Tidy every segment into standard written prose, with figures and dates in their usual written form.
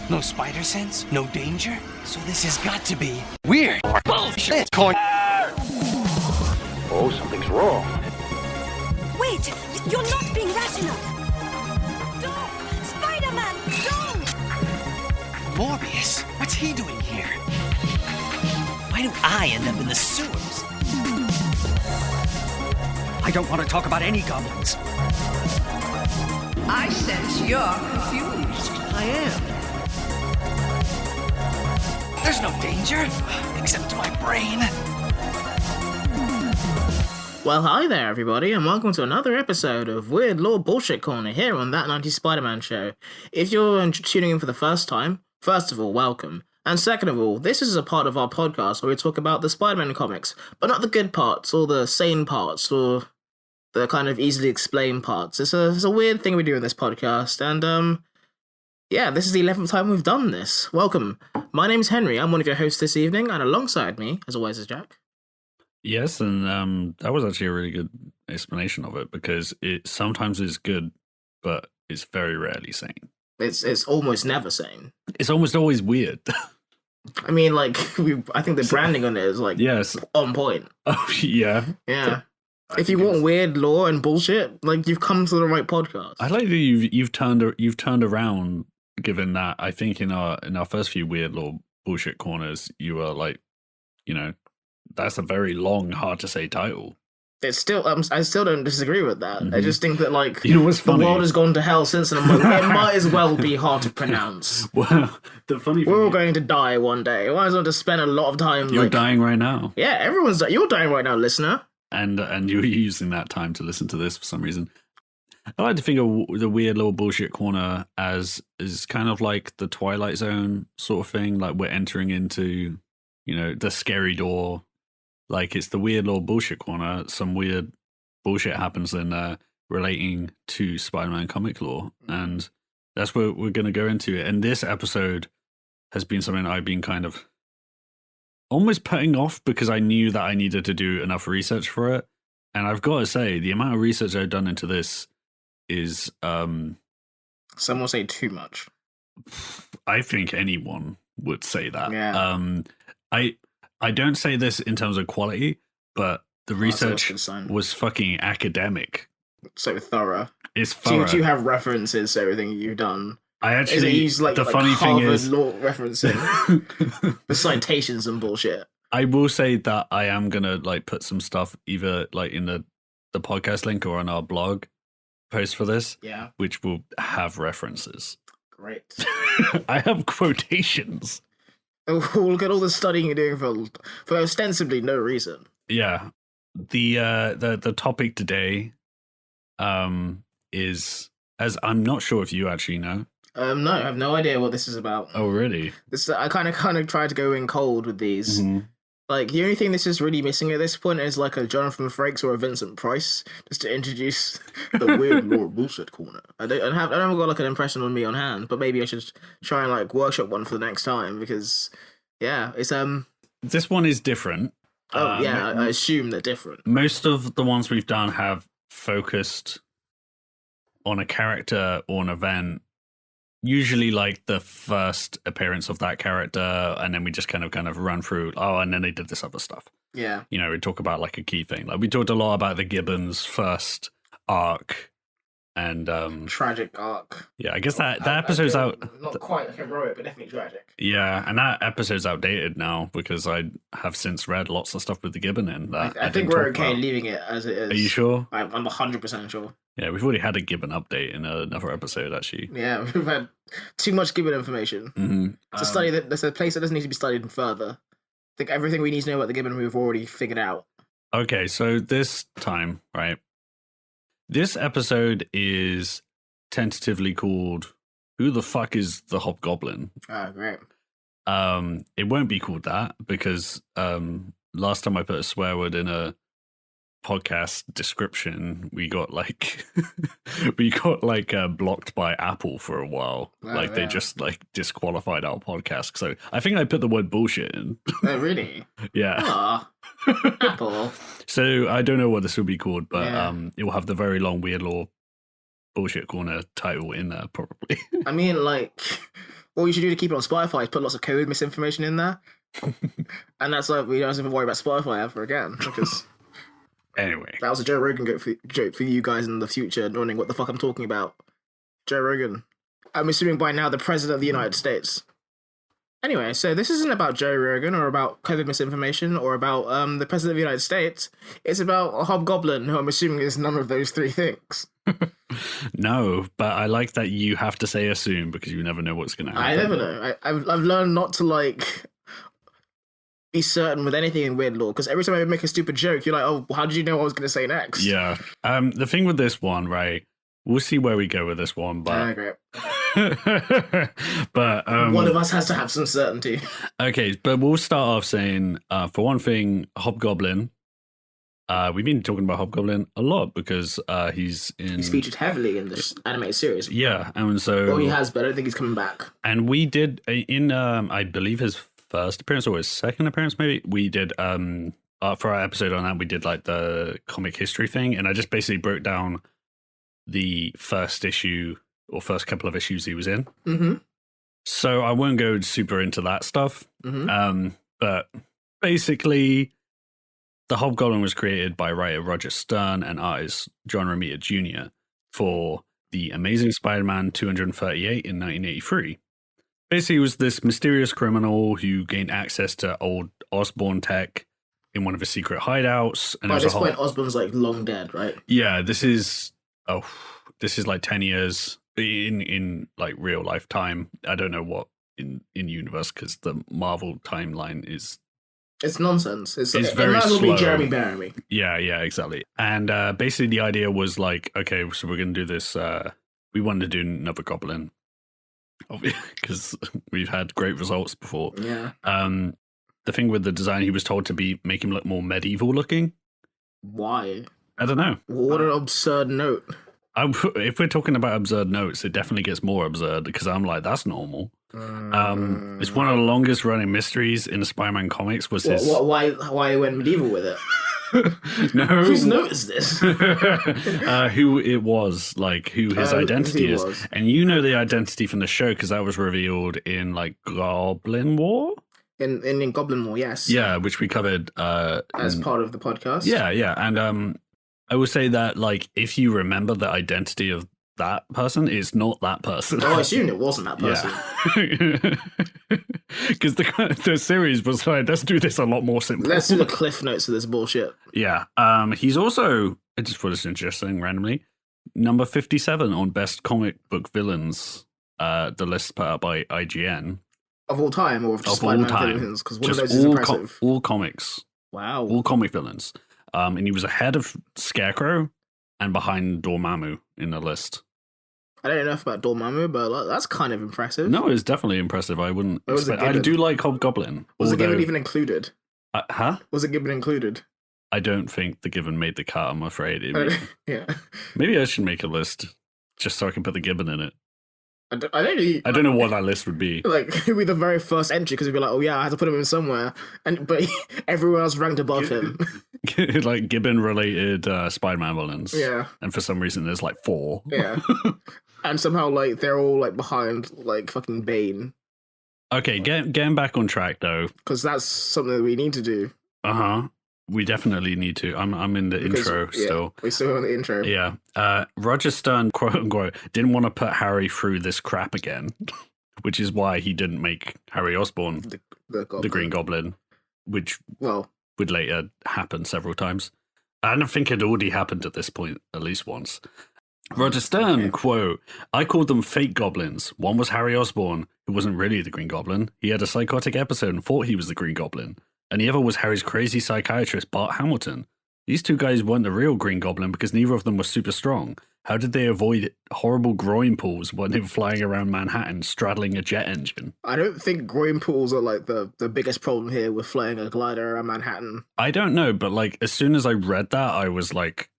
No spider sense? No danger? So this has got to be weird. Bullshit. Corn. Oh, something's wrong. Wait! You're not being rational! Don't! Spider-Man, don't! Morbius? What's he doing here? Why do I end up in the sewers? I don't want to talk about any goblins. I sense you're confused. I am. There's no danger, except to my brain. Well, hi there, everybody, and welcome to another episode of Weird Lore Bullshit Corner here on That 90s Spider-Man Show. If you're tuning in for the first time, first of all, welcome. And second of all, this is a part of our podcast where we talk about the Spider-Man comics, but not the good parts, or the sane parts, or the kind of easily explained parts. It's a weird thing we do in this podcast, and yeah, this is the 11th time we've done this. Welcome. My name's Henry, I'm one of your hosts this evening, and alongside me, as always, is Jack. Yes, and that was actually a really good explanation of it, because it sometimes is good, but it's very rarely sane. It's almost never sane. It's almost always weird. I mean, like, I think the branding on it is, like, yes, on point. Oh, yeah. Yeah. If you want weird lore and bullshit, like, you've come to the right podcast. I like that you've turned around, given that I think in our first few weird lore bullshit corners, you were like, you know, that's a very long, hard to say title. It's still, I still don't disagree with that. Mm-hmm. I just think that, like, you know what's the funny? world has gone to hell since, and I'm like, it might as well be hard to pronounce. Well, the funny thing We're all is, going to die one day. Might as well just spend a lot of time. you're like, dying right now. Yeah, everyone's you're dying right now, listener. And you're using that time to listen to this for some reason. I like to think of the weird little bullshit corner as is kind of like the Twilight Zone sort of thing. Like we're entering into, you know, the scary door. Like it's the weird little bullshit corner. Some weird bullshit happens in there relating to Spider-Man comic lore, and that's where we're going to go into it. And this episode has been something I've been kind of almost putting off because I knew that I needed to do enough research for it. And I've got to say, the amount of research I've done into this is some will say too much. I think anyone would say that. Yeah. I don't say this in terms of quality, but the research that's a good sign. was fucking academic. So thorough. It's thorough. Do you have references to everything you've done? I Is it actually, used like, the like funny thing Harvard is, law referencing the citations and bullshit? I will say that I am gonna like put some stuff either like in the podcast link or on our blog post for this, Yeah. which will have references. Great. I have quotations. Oh, look at all the studying you're doing for ostensibly no reason. Yeah. The topic today is, as I'm not sure if you actually know. No, I have no idea what this is about. Oh, really? This I kind of tried to go in cold with these. Mm-hmm. Like, the only thing this is really missing at this point is like a Jonathan Frakes or a Vincent Price, just to introduce the weird lore bullshit corner. I haven't got like an impression on me on hand, but maybe I should try and like workshop one for the next time because, yeah, it's This one is different. Oh yeah, I assume they're different. Most of the ones we've done have focused on a character or an event. Usually like the first appearance of that character, and then we just kind of run through, and then they did this other stuff. Yeah. You know, we talk about like a key thing. Like we talked a lot about the Gibbons first arc and tragic arc. Yeah, I guess that episode's out. Not quite heroic, but definitely tragic. Yeah, and that episode's outdated now because I have since read lots of stuff with the Gibbon in that. I think we're okay leaving it as it is. Are you sure? I'm 100% sure. Yeah, we've already had a Gibbon update in another episode, actually. Yeah, we've had too much Gibbon information. Mm-hmm. It's a study that's a place that doesn't need to be studied further. I think everything we need to know about the Gibbon we've already figured out. Okay, so this time, right? This episode is tentatively called "Who the Fuck is the Hobgoblin?" Oh, great. It won't be called that because last time I put a swear word in a podcast description, we got blocked by Apple for a while. Oh, They just disqualified our podcast. So I think I put the word bullshit in. Oh, really? Yeah. Aw. Apple. So I don't know what this will be called, but Yeah. it will have the very long Weird Lore Bullshit Corner title in there, probably. I mean, like, What you should do to keep it on Spotify is put lots of code misinformation in there. And that's like, we don't have to worry about Spotify ever again. Because Anyway. that was a Joe Rogan joke for you guys in the future, knowing what the fuck I'm talking about. Joe Rogan. I'm assuming by now the President of the United States. Anyway, so this isn't about Joe Rogan or about COVID misinformation or about the President of the United States. It's about a Hobgoblin, who I'm assuming is none of those three things. No, but I like that you have to say assume because you never know what's going to happen. I never know. I've learned not to, like, be certain with anything in Weird Lore, because every time I make a stupid joke, you're like, oh, how did you know what I was going to say next? Yeah. The thing with this one, right, we'll see where we go with this one, but... Okay. but one of us has to have some certainty. Okay, but we'll start off saying, for one thing, Hobgoblin. We've been talking about Hobgoblin a lot because he's featured heavily in this animated series. Yeah, and so... Well, he has, but I don't think he's coming back. And we did, in, I believe his first appearance or his second appearance, maybe, we did, for our episode on that, we did, like, the comic history thing, and I just basically broke down the first issue or first couple of issues he was in. Mm-hmm. So I won't go super into that stuff. Mm-hmm. But basically, the Hobgoblin was created by writer Roger Stern and artist John Romita Jr. for the Amazing Spider-Man 238 in 1983. Basically, he was this mysterious criminal who gained access to old Osborn tech in one of his secret hideouts. And by this point, Osborn's like long dead, right? Yeah, this is like 10 years in like real life time. I don't know what in universe, because the Marvel timeline is... It's nonsense. It's very might as well slow. be Jeremy Bearimy. Yeah, exactly. And basically the idea was like, okay, so we're going to do this. We wanted to do another Goblin because we've had great results before. Yeah. The thing with the design, he was told to make him look more medieval looking. Why? I don't know. What an absurd note. If we're talking about absurd notes, it definitely gets more absurd because I'm like, that's normal. It's one of the longest running mysteries in the Spider-Man comics. Was his... Why he went medieval with it? No, whose note is this? Who it was, like who his identity is, and you know the identity from the show because that was revealed in like Goblin War. In Goblin War, yes. Yeah, which we covered as part of the podcast. Yeah, and I would say that, like, if you remember the identity of that person, it's not that person. Oh, I assumed it wasn't that person. Because the series was like, let's do this a lot more simple. Let's do the cliff notes of this bullshit. Yeah. He's also, I just thought this interesting randomly, number 57 on best comic book villains, the list put out by IGN. Of all time, or of just Spider-Man villains? Because one of those all is impressive. All comics. Wow. All comic villains. And he was ahead of Scarecrow and behind Dormammu in the list. I don't know enough about Dormammu, but that's kind of impressive. No, it's definitely impressive. I wouldn't expect... I do like Hobgoblin. Was the Gibbon even included? Huh? Was it Gibbon included? I don't think the Gibbon made the cut, I'm afraid. Yeah. Maybe I should make a list just so I can put the Gibbon in it. I don't know what that list would be. Like, it would be the very first entry because it'd be like, oh yeah, I had to put him in somewhere, but everyone else ranked above him. Like Gibbon-related Spider-Man villains. Yeah. And for some reason, there's like 4. Yeah. And somehow, like, they're all like behind, like, fucking Bane. Okay, getting back on track though, because that's something that we need to do. We definitely need to. I'm in the intro still. We're still in the intro. Yeah. Roger Stern, quote unquote, didn't want to put Harry through this crap again, which is why he didn't make Harry Osborn the Green Goblin, which would later happen several times. I don't think it already happened at this point, at least once. Roger Stern, quote, I called them fake goblins. One was Harry Osborn, who wasn't really the Green Goblin. He had a psychotic episode and thought he was the Green Goblin. And the other was Harry's crazy psychiatrist, Bart Hamilton. These two guys weren't the real Green Goblin because neither of them were super strong. How did they avoid horrible groin pulls when they were flying around Manhattan straddling a jet engine? I don't think groin pulls are like the biggest problem here with flying a glider around Manhattan. I don't know, but like as soon as I read that, I was like,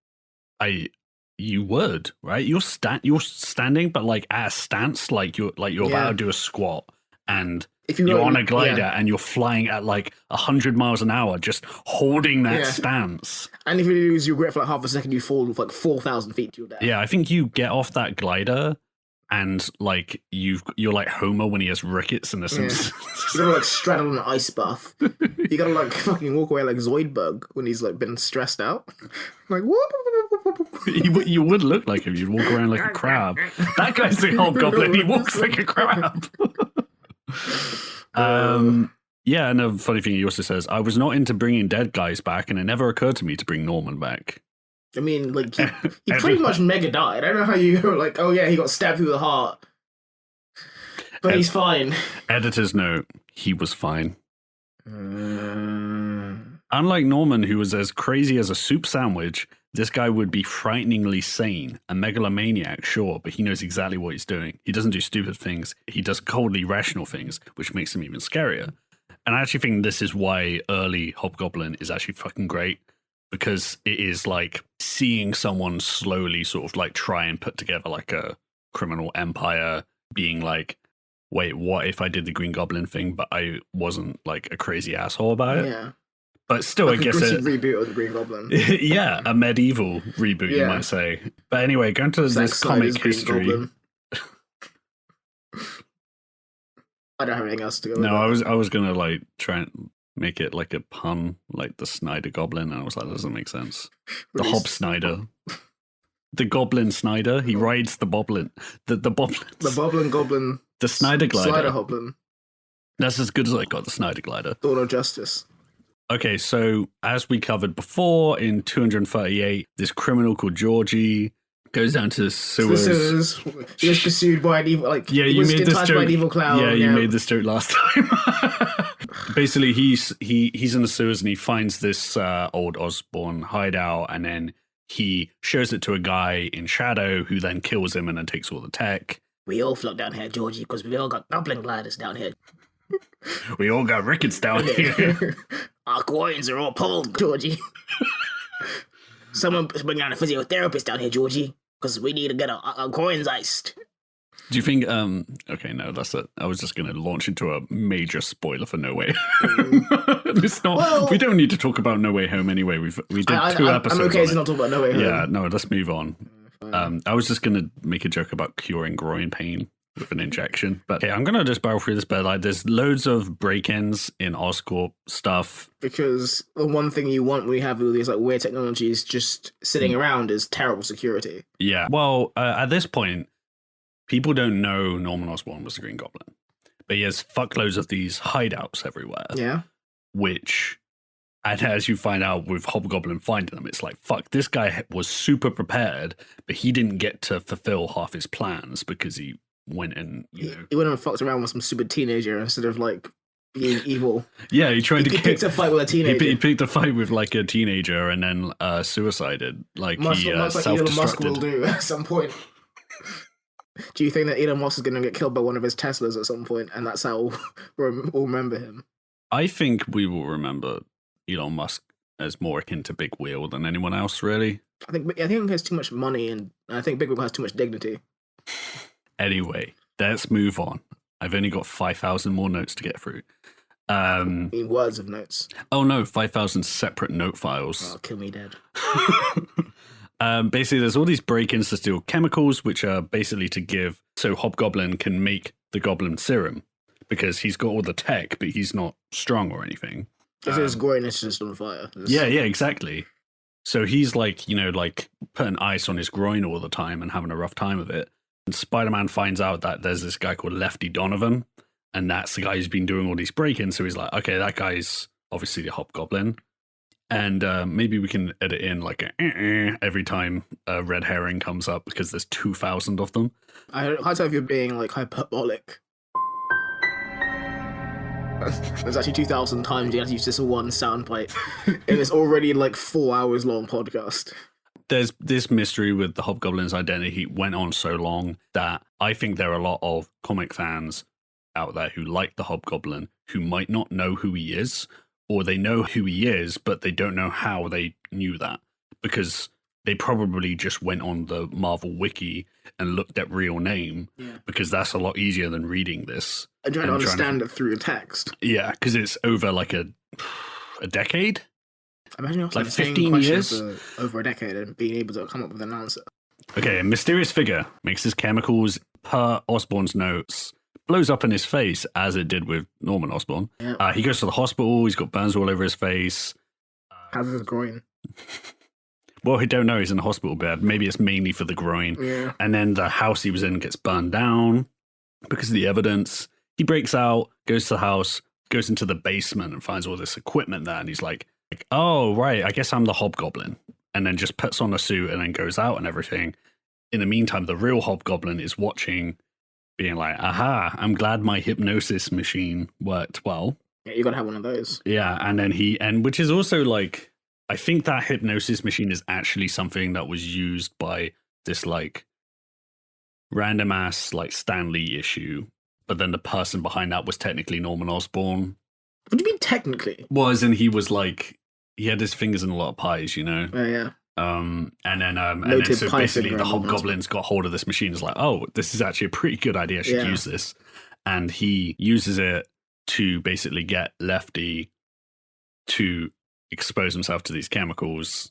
you would, right? You're standing, but like at a stance, like you're about to do a squat, and if you're on a glider and you're flying at like 100 miles an hour, just holding that stance. And if you lose your grip for like half a second, you fall with like 4,000 feet to your death. Yeah, I think you get off that glider and like you're like Homer when he has rickets in The Simpsons. You gotta like straddle an ice bath. You gotta like fucking walk away like Zoidberg when he's like been stressed out. Like whoop. You would look like him. You'd walk around like a crab. That guy's the Hobgoblin. He walks like a crab. Yeah, and a funny thing he also says, I was not into bringing dead guys back, and it never occurred to me to bring Norman back. I mean, like, he pretty much mega died. I don't know how you go like, oh yeah, he got stabbed through the heart. But he's fine. Editor's note, he was fine. Unlike Norman, who was as crazy as a soup sandwich, this guy would be frighteningly sane. A megalomaniac, sure, but he knows exactly what he's doing. He doesn't do stupid things. He does coldly rational things, which makes him even scarier. And I actually think this is why early Hobgoblin is actually fucking great, because it is like seeing someone slowly sort of like try and put together like a criminal empire, being like, wait, what if I did the Green Goblin thing, but I wasn't like a crazy asshole about it? Yeah. But still, like I guess a reboot of the Green Goblin. Yeah, a medieval reboot, you might say. But anyway, going to this comic history. I don't have anything else to go with. No, I was gonna like try and make it like a pun, like the Snyder Goblin, and I was like, that doesn't make sense. The Hob Snyder. The Goblin Snyder. He rides the Boblin. The Boblin. The Boblin Goblin. The Snyder Glider. Slider Hoblin. That's as good as I got, the Snyder Glider. Dawn of Justice. Okay, so as we covered before, in 238, this criminal called Georgie goes down to the sewers. He was pursued by an evil, like, you made this joke. By an evil clown. Yeah, you made this joke last time. Basically, he's in the sewers and he finds this old Osborne hideout, and then he shows it to a guy in shadow who then kills him and then takes all the tech. We all float down here, Georgie, because we all got goblin gliders down here. We all got rickets down here. Our groins are all pulled, Georgie. Someone bring down a physiotherapist down here, Georgie, because we need to get our groins iced. Do you think? Okay, no, that's it. I was just going to launch into a major spoiler for No Way. It's not. Well, we don't need to talk about No Way Home anyway. We did 2 episodes. I'm okay to not talk about No Way Home. Yeah, no, let's move on. I was just going to make a joke about curing groin pain with an injection. But okay, I'm going to just barrel through this bit. Like, there's loads of break-ins in Oscorp stuff. Because the one thing you want when you have all these like weird technologies just sitting around is terrible security. Yeah. Well, at this point, people don't know Norman Osborn was the Green Goblin. But he has fuckloads of these hideouts everywhere. Yeah. Which, and as you find out with Hobgoblin finding them, it's like, fuck, this guy was super prepared, but he didn't get to fulfill half his plans because he went and, he went and fucked around with some stupid teenager instead of like being evil. Yeah, he picked a fight with a teenager. He picked a fight with like a teenager and then suicided. Like much he like self-destructed. Elon Musk will do at some point. Do you think that Elon Musk is going to get killed by one of his Teslas at some point, and that's how we'll remember him? I think we will remember Elon Musk as more akin to Big Wheel than anyone else, really. I think he has too much money, and I think Big Wheel has too much dignity. Anyway, let's move on. I've only got 5,000 more notes to get through. In words of notes. Oh no, 5,000 separate note files. Oh, kill me dead. Basically, there's all these break-ins to steal chemicals, which are basically to give so Hobgoblin can make the Goblin Serum, because he's got all the tech, but he's not strong or anything. Because his groin is just on fire. Yeah, exactly. So he's like, like putting ice on his groin all the time and having a rough time of it. And Spider-Man finds out that there's this guy called Lefty Donovan, and that's the guy who's been doing all these break-ins. So he's like, okay, that guy's obviously the Hobgoblin. And maybe we can edit in like a every time a red herring comes up, because there's 2,000 of them. I can't tell if you're being like hyperbolic. There's actually 2,000 times you have to use this one soundbite in this already like 4 hours long podcast. There's this mystery with the Hobgoblin's identity went on so long that I think there are a lot of comic fans out there who like the Hobgoblin who might not know who he is, or they know who he is, but they don't know how they knew that, because they probably just went on the Marvel wiki and looked at real name, because that's a lot easier than reading this. And trying to understand it through text. Yeah, because it's over like a decade? Imagine like 15 years? over a decade and being able to come up with an answer. Okay, a mysterious figure mixes chemicals per Osborn's notes, blows up in his face as it did with Norman Osborn. Yeah. He goes to the hospital. He's got burns all over his face. How's his groin? Well, he don't know. He's in a hospital bed. Maybe it's mainly for the groin. Yeah. And then the house he was in gets burned down because of the evidence. He breaks out, goes to the house, goes into the basement and finds all this equipment there. And he's like, oh, right, I guess I'm the Hobgoblin. And then just puts on a suit and then goes out and everything. In the meantime, the real Hobgoblin is watching, being like, aha, I'm glad my hypnosis machine worked well. Yeah, you gotta have one of those. Yeah, and then which is also like, I think that hypnosis machine is actually something that was used by this like random ass like Stan Lee issue, but then the person behind that was technically Norman Osborn. What do you mean technically? Was and he was like he had his fingers in a lot of pies, you know. Oh yeah. And then so basically the Hobgoblin's got hold of this machine. Is like, oh, this is actually a pretty good idea. I should use this, and he uses it to basically get Lefty to expose himself to these chemicals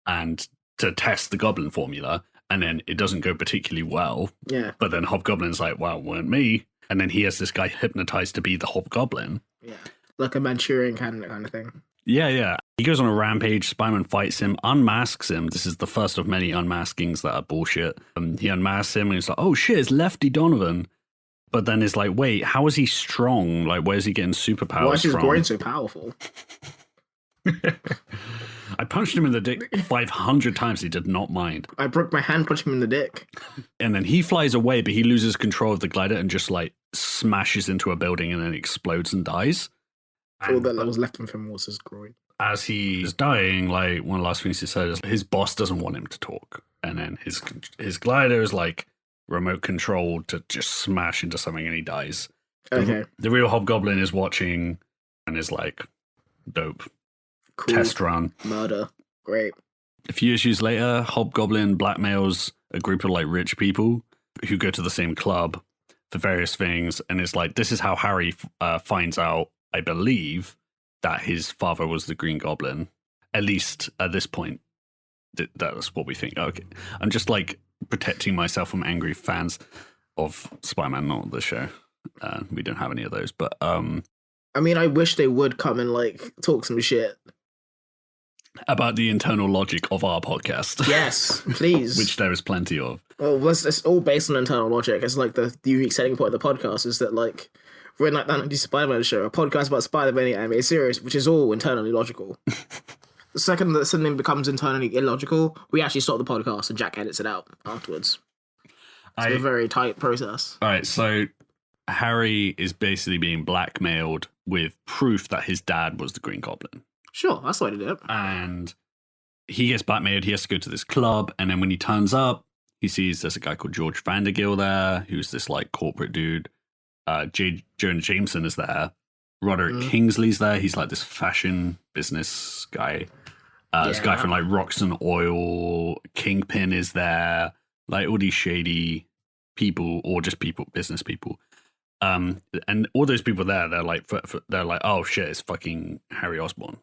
and to test the Goblin formula, and then it doesn't go particularly well. Yeah. But then Hobgoblin's like, well, weren't me. And then he has this guy hypnotized to be the Hobgoblin. Yeah. Like a Manchurian candidate kind of thing. Yeah. He goes on a rampage. Spider-Man fights him, unmasks him. This is the first of many unmaskings that are bullshit. He unmasks him and he's like, oh shit, it's Lefty Donovan. But then it's like, wait, how is he strong? Like, where's he getting superpowers Why is his from? groin so powerful? I punched him in the dick 500 times. He did not mind. I broke my hand punching him in the dick. And then he flies away, but he loses control of the glider and just like smashes into a building and then explodes and dies. All that was left of him was his groin. As he's dying, like one of the last things he said is his boss doesn't want him to talk. And then his glider is like remote controlled to just smash into something and he dies. Okay. The real Hobgoblin is watching and is like, dope. Cool. Test run. Murder. Great. A few issues later, Hobgoblin blackmails a group of like rich people who go to the same club for various things. And it's like, this is how Harry finds out, I believe, that his father was the Green Goblin. At least at this point, that's what we think. Okay. I'm just like protecting myself from angry fans of Spider-Man, not the show. We don't have any of those, but I mean, I wish they would come and like talk some shit about the internal logic of our podcast. Yes, please. Which there is plenty of. Well, it's all based on internal logic. It's like the unique selling point of the podcast is that like we're in like that 90s Spider-Man show, a podcast about Spider-Man animated series, which is all internally logical. The second that something becomes internally illogical, we actually stop the podcast and Jack edits it out afterwards. It's a very tight process. All right, so Harry is basically being blackmailed with proof that his dad was the Green Goblin. Sure, that's the way to do it. And he gets blackmailed. He has to go to this club. And then when he turns up, he sees there's a guy called George Vandergill there, who's this like corporate dude. Jonah Jameson is there. Roderick Kingsley's there. He's like this fashion business guy. This guy from like Roxxon Oil. Kingpin is there. Like all these shady people or just people, business people. And all those people there, they're like, oh shit, it's fucking Harry Osborn.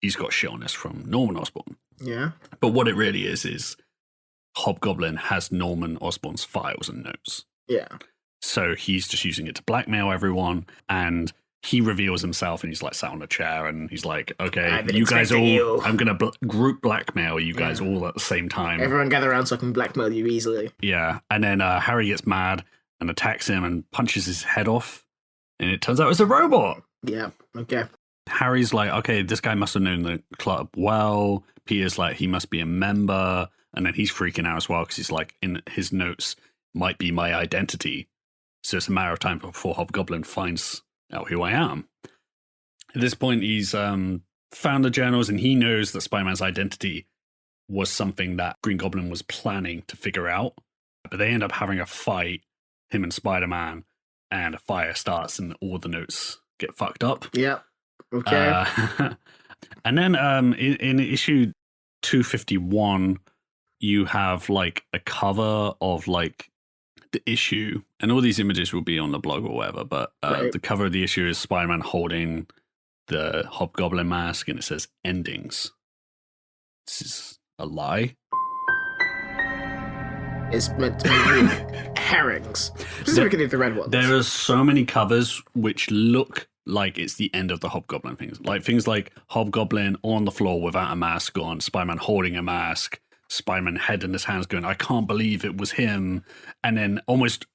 He's got shit on us from Norman Osborn. Yeah. But what it really is Hobgoblin has Norman Osborn's files and notes. Yeah. So he's just using it to blackmail everyone. And he reveals himself and he's like sat on a chair and he's like, okay, you guys all, I'm going to group blackmail you guys all at the same time. Everyone gather around so I can blackmail you easily. Yeah. And then Harry gets mad and attacks him and punches his head off. And it turns out it's a robot. Yeah. Okay. Harry's like, okay, this guy must have known the club well. Peter's like, he must be a member. And then he's freaking out as well because he's like, in his notes might be my identity. So it's a matter of time before Hobgoblin finds out who I am. At this point, he's found the journals and he knows that Spider-Man's identity was something that Green Goblin was planning to figure out. But they end up having a fight, him and Spider-Man, and a fire starts and all the notes get fucked up. Yeah. Okay. And then in issue 251, you have like a cover of like the issue, and all these images will be on the blog or whatever, but the cover of the issue is Spider-Man holding the Hobgoblin mask and it says endings. This is a lie. is meant to be herrings. Specifically the red ones. There are so many covers which look like it's the end of the Hobgoblin things. Like things like Hobgoblin on the floor without a mask on, Spider-Man holding a mask, Spider-Man head in his hands going, I can't believe it was him. And then almost...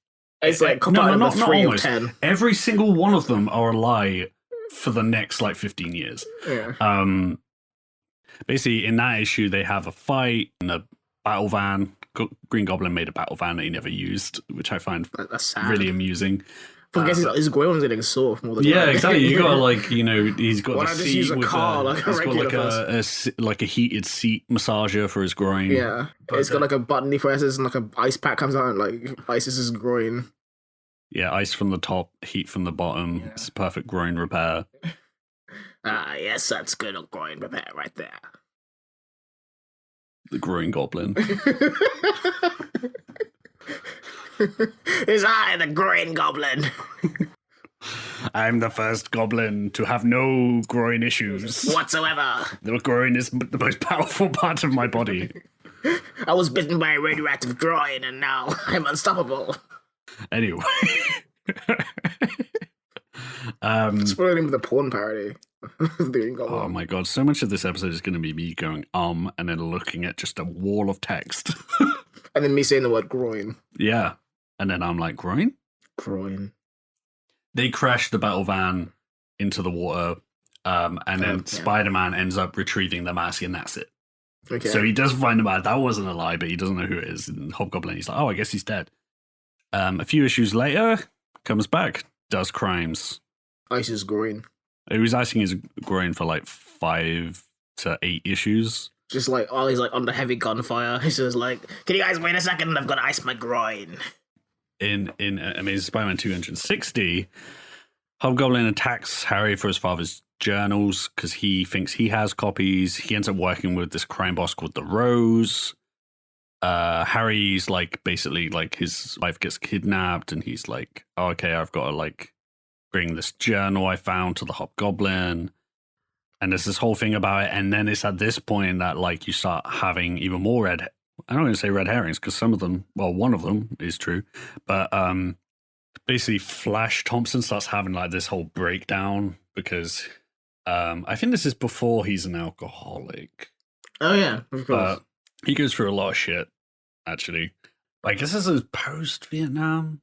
It's like not 3 of 10. Every single one of them are a lie for the next like 15 years. Yeah. Basically, in that issue, they have a fight in a battle van. Green Goblin made a battle van that he never used, which I find That's sad. really amusing. I guess his groin's getting sore from all the Yeah, exactly. You got like, you know, he's got Why the not just seat use a with car like a he's got regular like a heated seat massager for his groin. Yeah. It's got like a button he presses and like an ice pack comes out and like ices his groin. Yeah, ice from the top, heat from the bottom. Yeah. It's perfect groin repair. Ah, yes, that's good old groin repair right there. The groin goblin. Is I the groin goblin? I'm the first goblin to have no groin issues whatsoever. The groin is the most powerful part of my body. I was bitten by a radioactive groin and now I'm unstoppable. Anyway. Spoiling with a porn parody. Oh my god, so much of this episode is going to be me going, and then looking at just a wall of text. And then me saying the word groin. Yeah. And then I'm like, groin? Groin. They crash the battle van into the water, and then Spider-Man ends up retrieving the mask, and that's it. Okay. So he does find him out. That wasn't a lie, but he doesn't know who it is. And Hobgoblin, he's like, oh, I guess he's dead. A few issues later, comes back, does crimes. Ice's groin. He was icing his groin for like 5 to 8 issues. Just like, he's like under heavy gunfire. He's just like, can you guys wait a second? I've got to ice my groin. In Amazing Spider-Man 260, Hobgoblin attacks Harry for his father's journals because he thinks he has copies. He ends up working with this crime boss called the Rose. Harry's like basically like his wife gets kidnapped and he's like, oh, okay, I've got to like bring this journal I found to the Hobgoblin. And there's this whole thing about it. And then it's at this point that like you start having even more I'm not going to say red herrings because some of them, well, one of them is true. But basically Flash Thompson starts having like this whole breakdown because I think this is before he's an alcoholic. Oh, yeah, of course. But he goes through a lot of shit, actually. I guess this is post-Vietnam.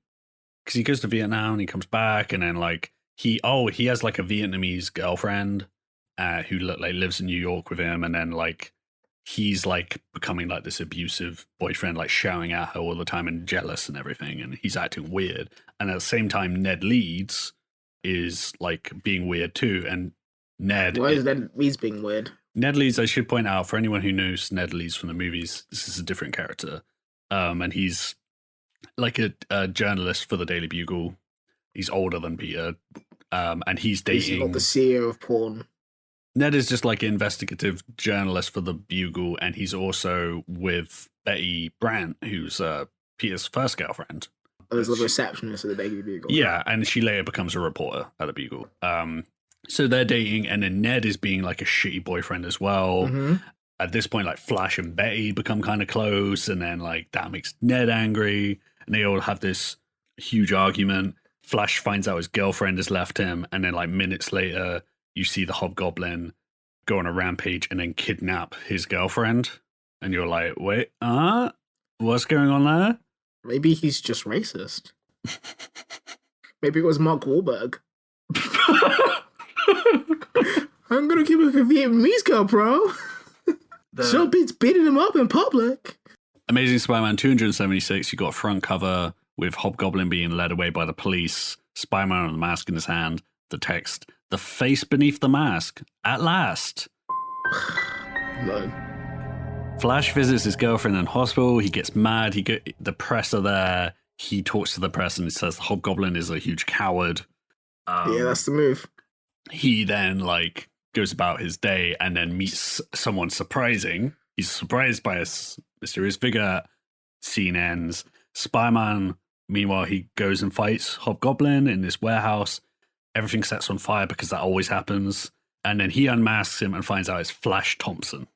Because he goes to Vietnam and he comes back and then like he has like a Vietnamese girlfriend who like lives in New York with him, and then like he's like becoming like this abusive boyfriend, like shouting at her all the time and jealous and everything, and he's acting weird. And at the same time, Ned Leeds is like being weird too. And Ned, why is Ned Leeds being weird? Ned Leeds, I should point out for anyone who knows Ned Leeds from the movies, this is a different character, and he's like a journalist for the Daily Bugle. He's older than Peter, and he's dating. He's not the CEO of porn. Ned is just like an investigative journalist for the Bugle, and he's also with Betty Brant, who's Peter's first girlfriend. Oh, there's a receptionist at the Daily Bugle. Yeah, and she later becomes a reporter at the Bugle. So they're dating, and then Ned is being like a shitty boyfriend as well. Mm-hmm. At this point, like Flash and Betty become kind of close, and then like that makes Ned angry, and they all have this huge argument. Flash finds out his girlfriend has left him, and then like minutes later, you see the Hobgoblin go on a rampage and then kidnap his girlfriend, and you're like, wait, what's going on there? Maybe he's just racist. Maybe it was Mark Wahlberg. I'm gonna keep a Vietnamese girl, bro. So beating him up in public. Amazing Spider-Man 276, you got a front cover with Hobgoblin being led away by the police, Spider-Man with a mask in his hand, the text, "The face beneath the mask, at last." No. Flash visits his girlfriend in hospital. He gets mad. The press are there. He talks to the press and says the Hobgoblin is a huge coward. Yeah, that's the move. He then like goes about his day and then meets someone surprising. He's surprised by a mysterious figure. Scene ends. Spider-Man, meanwhile, he goes and fights Hobgoblin in this warehouse. Everything sets on fire because that always happens. And then he unmasks him and finds out it's Flash Thompson.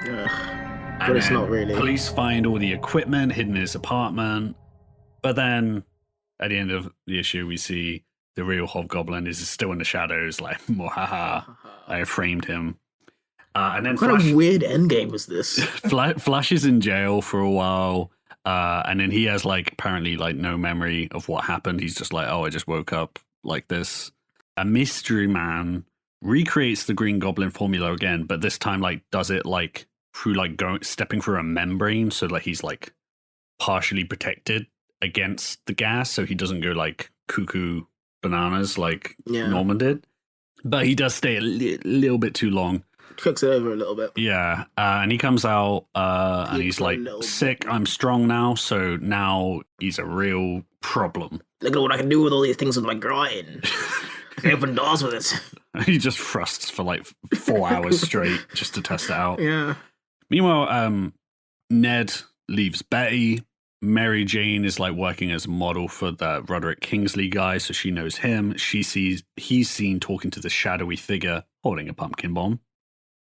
Ugh. But it's not really. Police find all the equipment hidden in his apartment. But then at the end of the issue, we see the real Hobgoblin is still in the shadows, like, haha, I framed him. And then What kind of weird endgame was this? Flash is in jail for a while. And then he has, like, apparently, like, no memory of what happened. He's just like, oh, I just woke up like this. A mystery man recreates the Green Goblin formula again, but this time, like, does it, like, through, like, stepping through a membrane, so, like, he's, like, partially protected against the gas, so he doesn't go, like, cuckoo bananas like Norman did. But he does stay a little bit too long. Cooks it over a little bit. Yeah, and he comes out and he's like, sick, I'm strong now, so now he's a real problem. Look at what I can do with all these things with my groin. I can open doors with it. He just thrusts for like 4 hours straight just to test it out. Yeah. Meanwhile, Ned leaves Betty. Mary Jane is like working as a model for the Roderick Kingsley guy, so she knows him. He's seen talking to the shadowy figure holding a pumpkin bomb.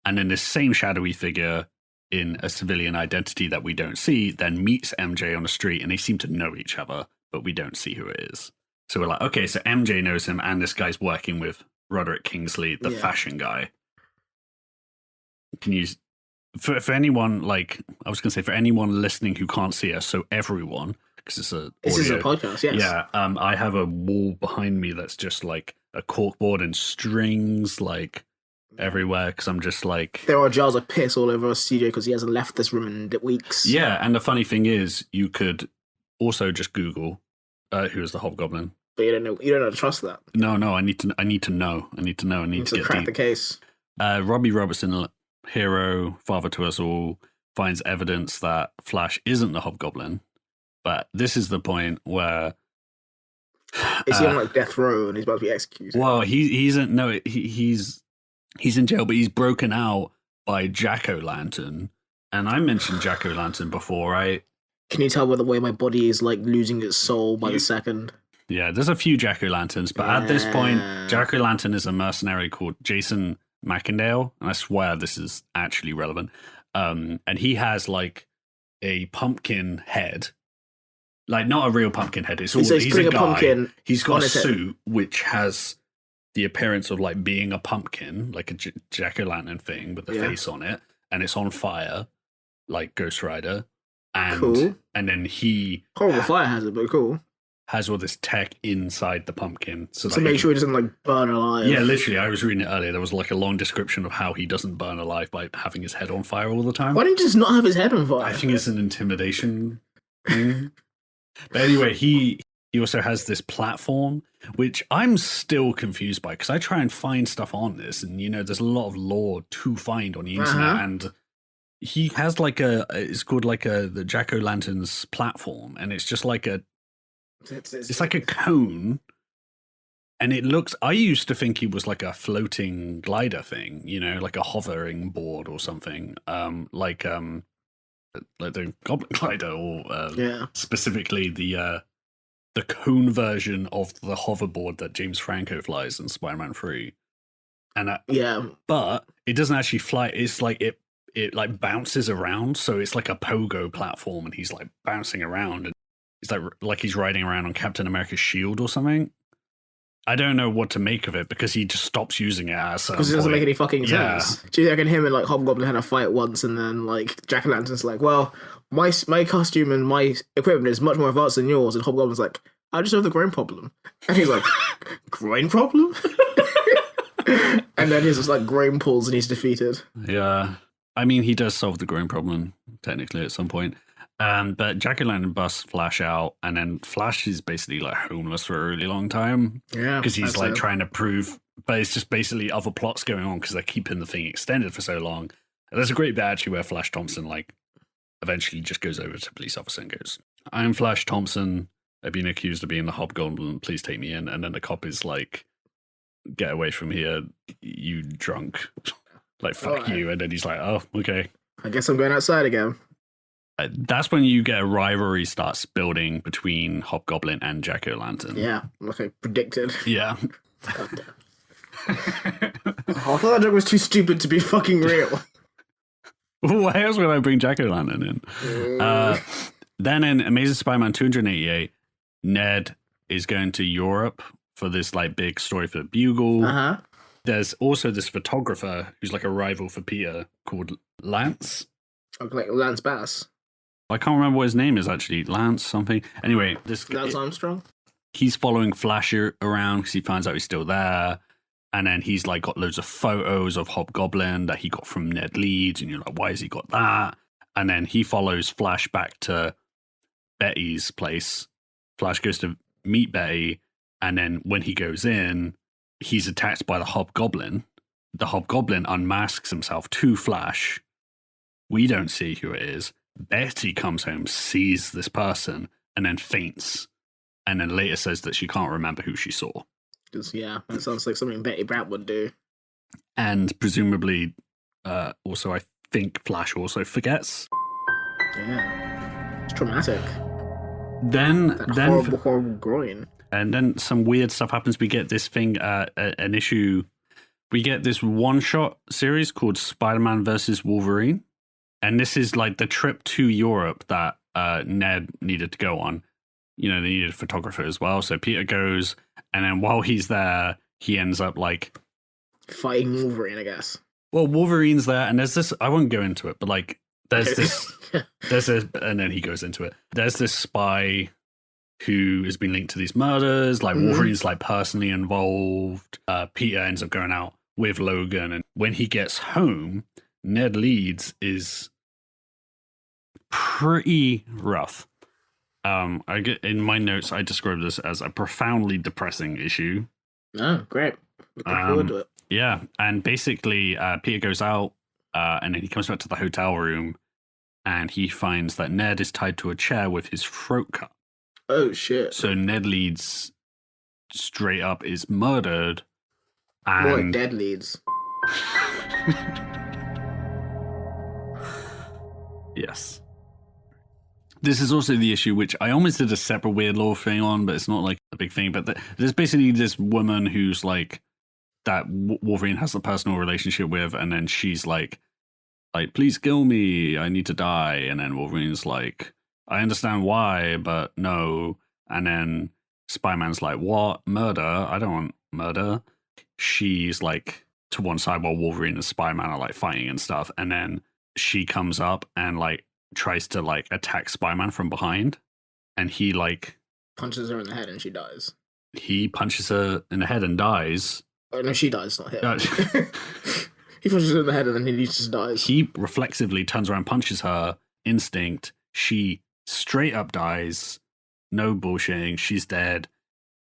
And then this same shadowy figure in a civilian identity that we don't see then meets MJ on the street, and they seem to know each other, but we don't see who it is. So we're like, okay, so MJ knows him, and this guy's working with Roderick Kingsley, the fashion guy. Can you... For anyone, like, I was going to say, for anyone listening who can't see us, so everyone, because this is a podcast, yes. Yeah, I have a wall behind me that's just, like, a corkboard and strings, like, everywhere, because I'm just, like... There are jars of piss all over our studio because he hasn't left this room in weeks. Yeah, and the funny thing is, you could also just Google who is the Hobgoblin. But you don't know how to trust that. No, I need to know. I need to get crack deep. the case. Robbie Robertson, hero, father to us all, finds evidence that Flash isn't the Hobgoblin, but this is the point where is he on like death row and he's about to be executed? Well, he's in jail, but he's broken out by Jack-O-Lantern, and I mentioned Jack-O-Lantern before, right? Can you tell by the way my body is like losing its soul by the second? Yeah, there's a few Jack-O-Lanterns, but at this point, Jack-O-Lantern is a mercenary called Jason Macendale, and I swear this is actually relevant. And he has like a pumpkin head, like not a real pumpkin head. He's a guy. Pumpkin. He's got a suit which has the appearance of like being a pumpkin, like a Jack-O-Lantern thing with the face on it, and it's on fire, like Ghost Rider. And cool. And then he horrible fire hazard, but cool. Has all this tech inside the pumpkin. So make sure he doesn't, like, burn alive. Yeah, literally, I was reading it earlier. There was, like, a long description of how he doesn't burn alive by having his head on fire all the time. Why didn't he just not have his head on fire? I think it's an intimidation thing. But anyway, he also has this platform, which I'm still confused by, because I try and find stuff on this, and, you know, there's a lot of lore to find on the internet, and he has, like, it's called, like, the Jack-O-Lantern's platform, and it's just like it's like a cone, and it looks... I used to think he was like a floating glider thing, you know, like a hovering board or something, like the Goblin glider, or specifically the cone version of the hoverboard that James Franco flies in Spider-Man 3. And but it doesn't actually fly. It's like it like bounces around, so it's like a pogo platform, and he's like bouncing around, and it's like he's riding around on Captain America's shield or something. I don't know what to make of it, because he just stops using it because it doesn't make any fucking sense. Do you reckon him and like Hobgoblin had a fight once, and then like Jack-O-Lantern's like, well, my costume and my equipment is much more advanced than yours, and Hobgoblin's like, I just have the groin problem, and he's like, groin problem? And then he's just like groin pulls and he's defeated. Yeah, I mean, he does solve the groin problem technically at some point. But Jack-O-Lantern busts Flash out, and then Flash is basically like homeless for a really long time. Yeah, because he's like trying to prove, but it's just basically other plots going on because they're keeping the thing extended for so long. And there's a great bit actually where Flash Thompson like eventually just goes over to a police officer and goes, "I'm Flash Thompson. I've been accused of being the Hobgoblin. Please take me in." And then the cop is like, "Get away from here, you drunk." Like, fuck you. And then he's like, "Oh, okay. I guess I'm going outside again." That's when you get a rivalry starts building between Hobgoblin and Jack-O-Lantern. Yeah, like I predicted. Yeah. I thought that joke was too stupid to be fucking real. Why else would I bring Jack-O-Lantern in? Then in Amazing Spider-Man 288, Ned is going to Europe for this like big story for the Bugle. Uh-huh. There's also this photographer who's like a rival for Peter called Lance. Like Lance Bass. I can't remember what his name is actually. Lance something. Anyway, Lance Armstrong? He's following Flash around because he finds out he's still there. And then he's like got loads of photos of Hobgoblin that he got from Ned Leeds. And you're like, why has he got that? And then he follows Flash back to Betty's place. Flash goes to meet Betty. And then when he goes in, he's attacked by the Hobgoblin. The Hobgoblin unmasks himself to Flash. We don't see who it is. Betty comes home, sees this person, and then faints. And then later says that she can't remember who she saw. Because, yeah, that sounds like something Betty Brant would do. And presumably, also, I think Flash also forgets. Yeah. It's traumatic. Then Horrible groin. And then some weird stuff happens. We get this thing, an issue. We get this one-shot series called Spider-Man versus Wolverine. And this is like the trip to Europe that Ned needed to go on. You know, they needed a photographer as well. So Peter goes, and then while he's there, he ends up like fighting Wolverine, I guess. Well, Wolverine's there, and there's this. I won't go into it, but like, there's this. And then he goes into it. There's this spy who has been linked to these murders. Like Wolverine's like personally involved. Peter ends up going out with Logan, and when he gets home, Ned Leeds is pretty rough. I get in my notes. I describe this as a profoundly depressing issue. Oh, great! Looking forward to it. Yeah, and basically, Peter goes out, and then he comes back to the hotel room, and he finds that Ned is tied to a chair with his throat cut. Oh shit! So Ned Leeds straight up is murdered. And Boy, Dead Leeds. Yes. This is also the issue, which I almost did a separate weird law thing on, but it's not like a big thing. But there's basically this woman who's like, that Wolverine has a personal relationship with, and then she's like, please kill me, I need to die. And then Wolverine's like, I understand why, but no. And then Spider-Man's like, what? Murder? I don't want murder. She's like to one side while Wolverine and Spider-Man are like fighting and stuff. And then she comes up and like tries to like attack Spider-Man from behind, and he like punches her in the head and she dies. He punches her in the head and dies. Oh no, she dies, not him. He punches her in the head and then he just dies. He reflexively turns around, punches her. Instinct. She straight up dies. No bullshitting. She's dead.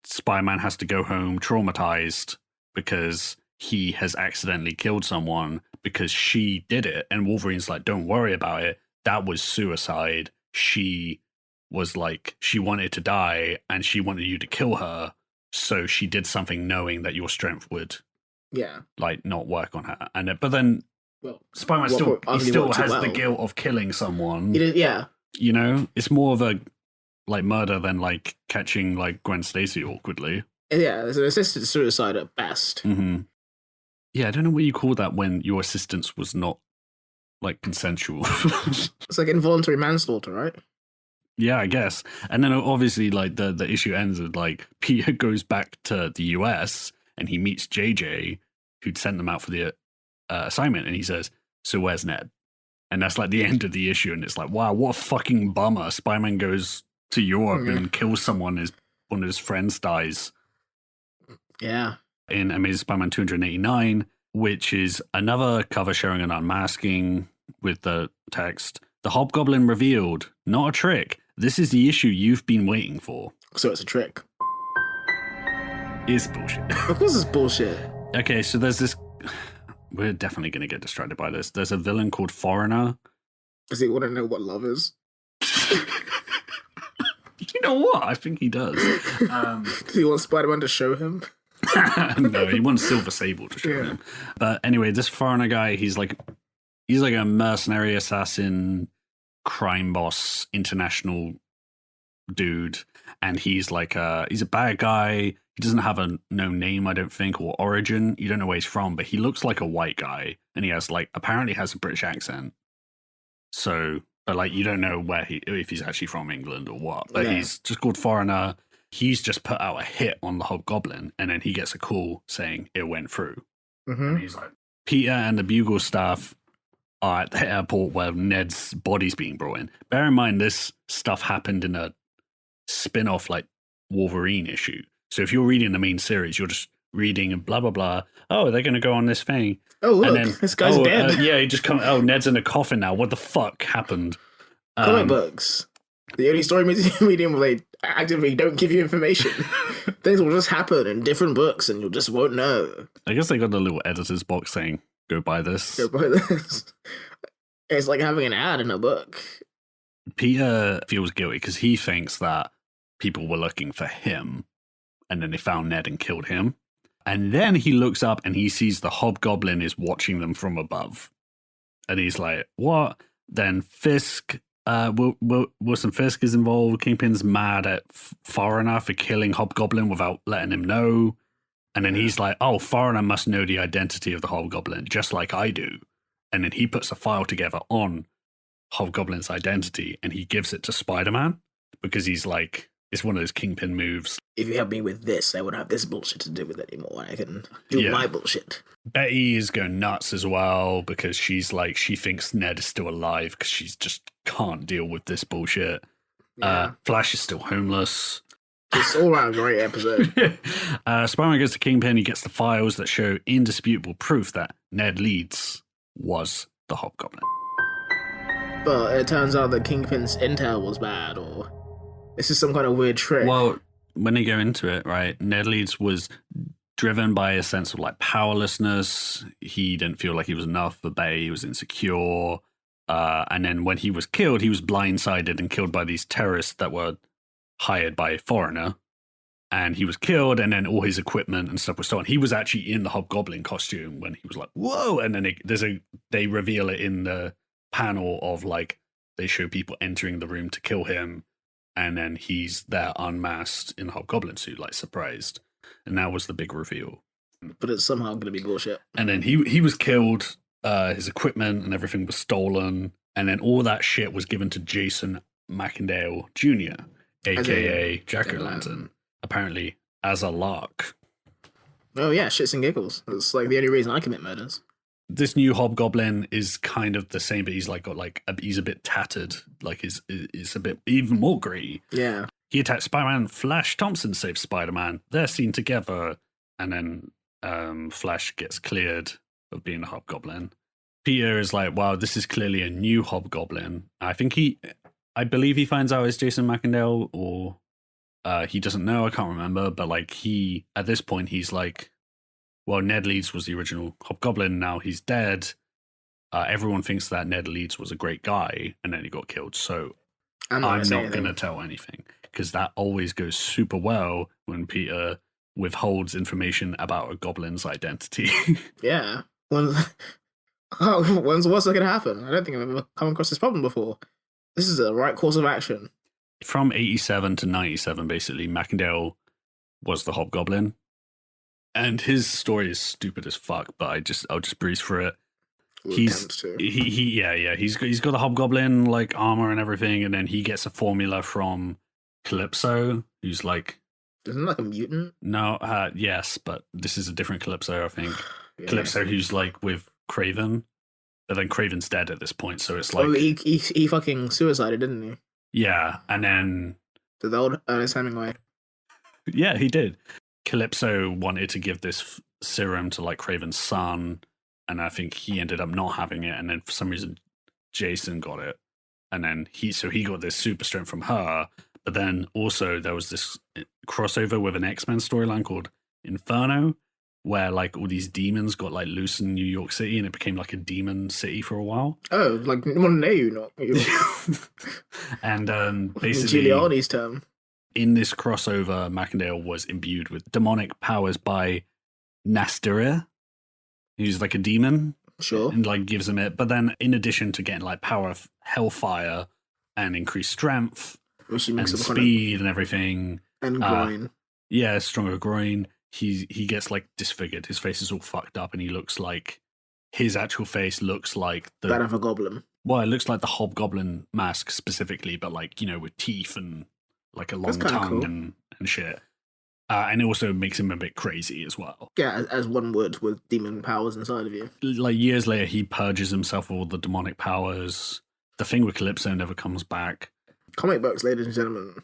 Spider-Man has to go home traumatized because he has accidentally killed someone because she did it. And Wolverine's like, don't worry about it. That was suicide. She was like, she wanted to die and she wanted you to kill her. So she did something knowing that your strength would, like, not work on her. And but then, Spider-Man still has the guilt of killing someone. Yeah, you know, it's more of a like murder than like catching like Gwen Stacy awkwardly. Yeah, it's an assisted suicide at best. Mm-hmm. Yeah, I don't know what you call that when your assistance was not like consensual. It's like involuntary manslaughter, right? Yeah, I guess. And then obviously like the issue ends with like Peter goes back to the US and he meets JJ, who'd sent them out for the assignment, and he says, so where's Ned? And that's like the end of the issue, and it's like, wow, what a fucking bummer. Spider-Man goes to Europe and kills someone, one of his friends dies. Yeah. In Amazing Spider-Man 289, which is another cover showing an unmasking with the text, the Hobgoblin revealed, not a trick. This is the issue you've been waiting for. So it's a trick. It's bullshit. Of course it's bullshit. Okay, so there's this... We're definitely going to get distracted by this. There's a villain called Foreigner. Does he want to know what love is? You know what? I think he does. Does he want Spider-Man to show him? No, he wants Silver Sable to show him. But anyway, this Foreigner guy, he's like a mercenary assassin, crime boss, international dude, and he's a bad guy. He doesn't have a known name, I don't think, or origin. You don't know where he's from, but he looks like a white guy, and he has apparently has a British accent. So, but like, you don't know if he's actually from England or what. But Yeah. he's just called foreigner. He's just put out a hit on the Hobgoblin, and then he gets a call saying it went through. And he's like, Peter and the Bugle staff are at the airport where Ned's body's being brought in. Bear in mind, this stuff happened in a spin-off like Wolverine issue. So if you're reading the main series, you're just reading and blah blah blah. Oh, they're gonna go on this thing. Oh look, and then, this guy's dead. Yeah, he just come. Oh, Ned's in a coffin now. What the fuck happened? Comic books. The only story medium where they actively don't give you information. Things will just happen in different books and you just won't know. I guess they got a little editor's box saying, go buy this. Go buy this. It's like having an ad in a book. Peter feels guilty because he thinks that people were looking for him and then they found Ned and killed him. And then he looks up and he sees the Hobgoblin is watching them from above. And he's like, what? Then Fisk, Wilson Fisk is involved. Kingpin's mad at Foreigner for killing Hobgoblin without letting him know. And then he's like, oh, Foreigner must know the identity of the Hobgoblin, just like I do. And then he puts a file together on Hobgoblin's identity and he gives it to Spider-Man because he's like, it's one of those Kingpin moves. If you help me with this, I won't have this bullshit to do with it anymore. I can do my bullshit. Betty is going nuts as well because she's like, she thinks Ned is still alive because she just can't deal with this bullshit. Yeah. Flash is still homeless. It's all around a great episode. Spider-Man goes to Kingpin. He gets the files that show indisputable proof that Ned Leeds was the Hobgoblin. But it turns out that Kingpin's intel was bad, or this is some kind of weird trick. Well, when they go into it, right, Ned Leeds was driven by a sense of like powerlessness. He didn't feel like he was enough for Bay. He was insecure. And then when he was killed, he was blindsided and killed by these terrorists that were hired by a Foreigner. And he was killed, and then all his equipment and stuff was stolen. He was actually in the Hobgoblin costume when he was like, whoa! And then they reveal it in the panel of like, they show people entering the room to kill him. And then he's there unmasked in a Hobgoblin suit, like surprised. And that was the big reveal. But it's somehow going to be bullshit. And then he was killed, his equipment and everything was stolen. And then all that shit was given to Jason Macendale Jr., a.k.a. Jack-O-Lantern, apparently as a lark. Oh yeah, shits and giggles. That's like the only reason I commit murders. This new Hobgoblin is kind of the same, but he's like got like he's a bit tattered, like he's a bit even more grey. Yeah. He attacks Spider-Man. Flash Thompson saves Spider-Man. They're seen together, and then Flash gets cleared of being a Hobgoblin. Peter is like, "Wow, this is clearly a new Hobgoblin." I believe he finds out it's Jason Macendale, or he doesn't know. I can't remember, but like at this point, he's like, well, Ned Leeds was the original Hobgoblin. Now he's dead. Everyone thinks that Ned Leeds was a great guy, and then he got killed. So I'm not going to tell anything, because that always goes super well when Peter withholds information about a goblin's identity. Yeah. When's the worst that can happen? I don't think I've ever come across this problem before. This is the right course of action. From 87 to 97, basically, Macendale was the Hobgoblin. And his story is stupid as fuck, but I'll just breeze through it. He's got the Hobgoblin like armor and everything, and then he gets a formula from Calypso, who's like, isn't it like a mutant? No, yes, but this is a different Calypso, I think. Yeah. Calypso, who's like with Craven, but then Craven's dead at this point, so it's like, he fucking suicided, didn't he? Yeah, and then Did the old Ernest Hemingway? Yeah, he did. Calypso wanted to give this serum to like Craven's son, and I think he ended up not having it, and then for some reason Jason got it, and then he got this super strength from her. But then also there was this crossover with an X-Men storyline called Inferno, where like all these demons got like loose in New York City, and it became like a demon city for a while. Oh, like modern day, And basically, Giuliani's term. In this crossover, Macendale was imbued with demonic powers by Nasteria, who's like a demon. Sure. And like gives him it. But then in addition to getting like power of hellfire and increased strength and speed and everything. And groin. Yeah, stronger groin. He gets like disfigured. His face is all fucked up, and he looks like his actual face looks like that of a goblin. Well, it looks like the Hobgoblin mask specifically, but like, you know, with teeth and like a long That's kinda tongue cool. and shit. And it also makes him a bit crazy as well. Yeah, as one would with demon powers inside of you. Like years later, he purges himself of all the demonic powers. The thing with Calypso never comes back. Comic books, ladies and gentlemen.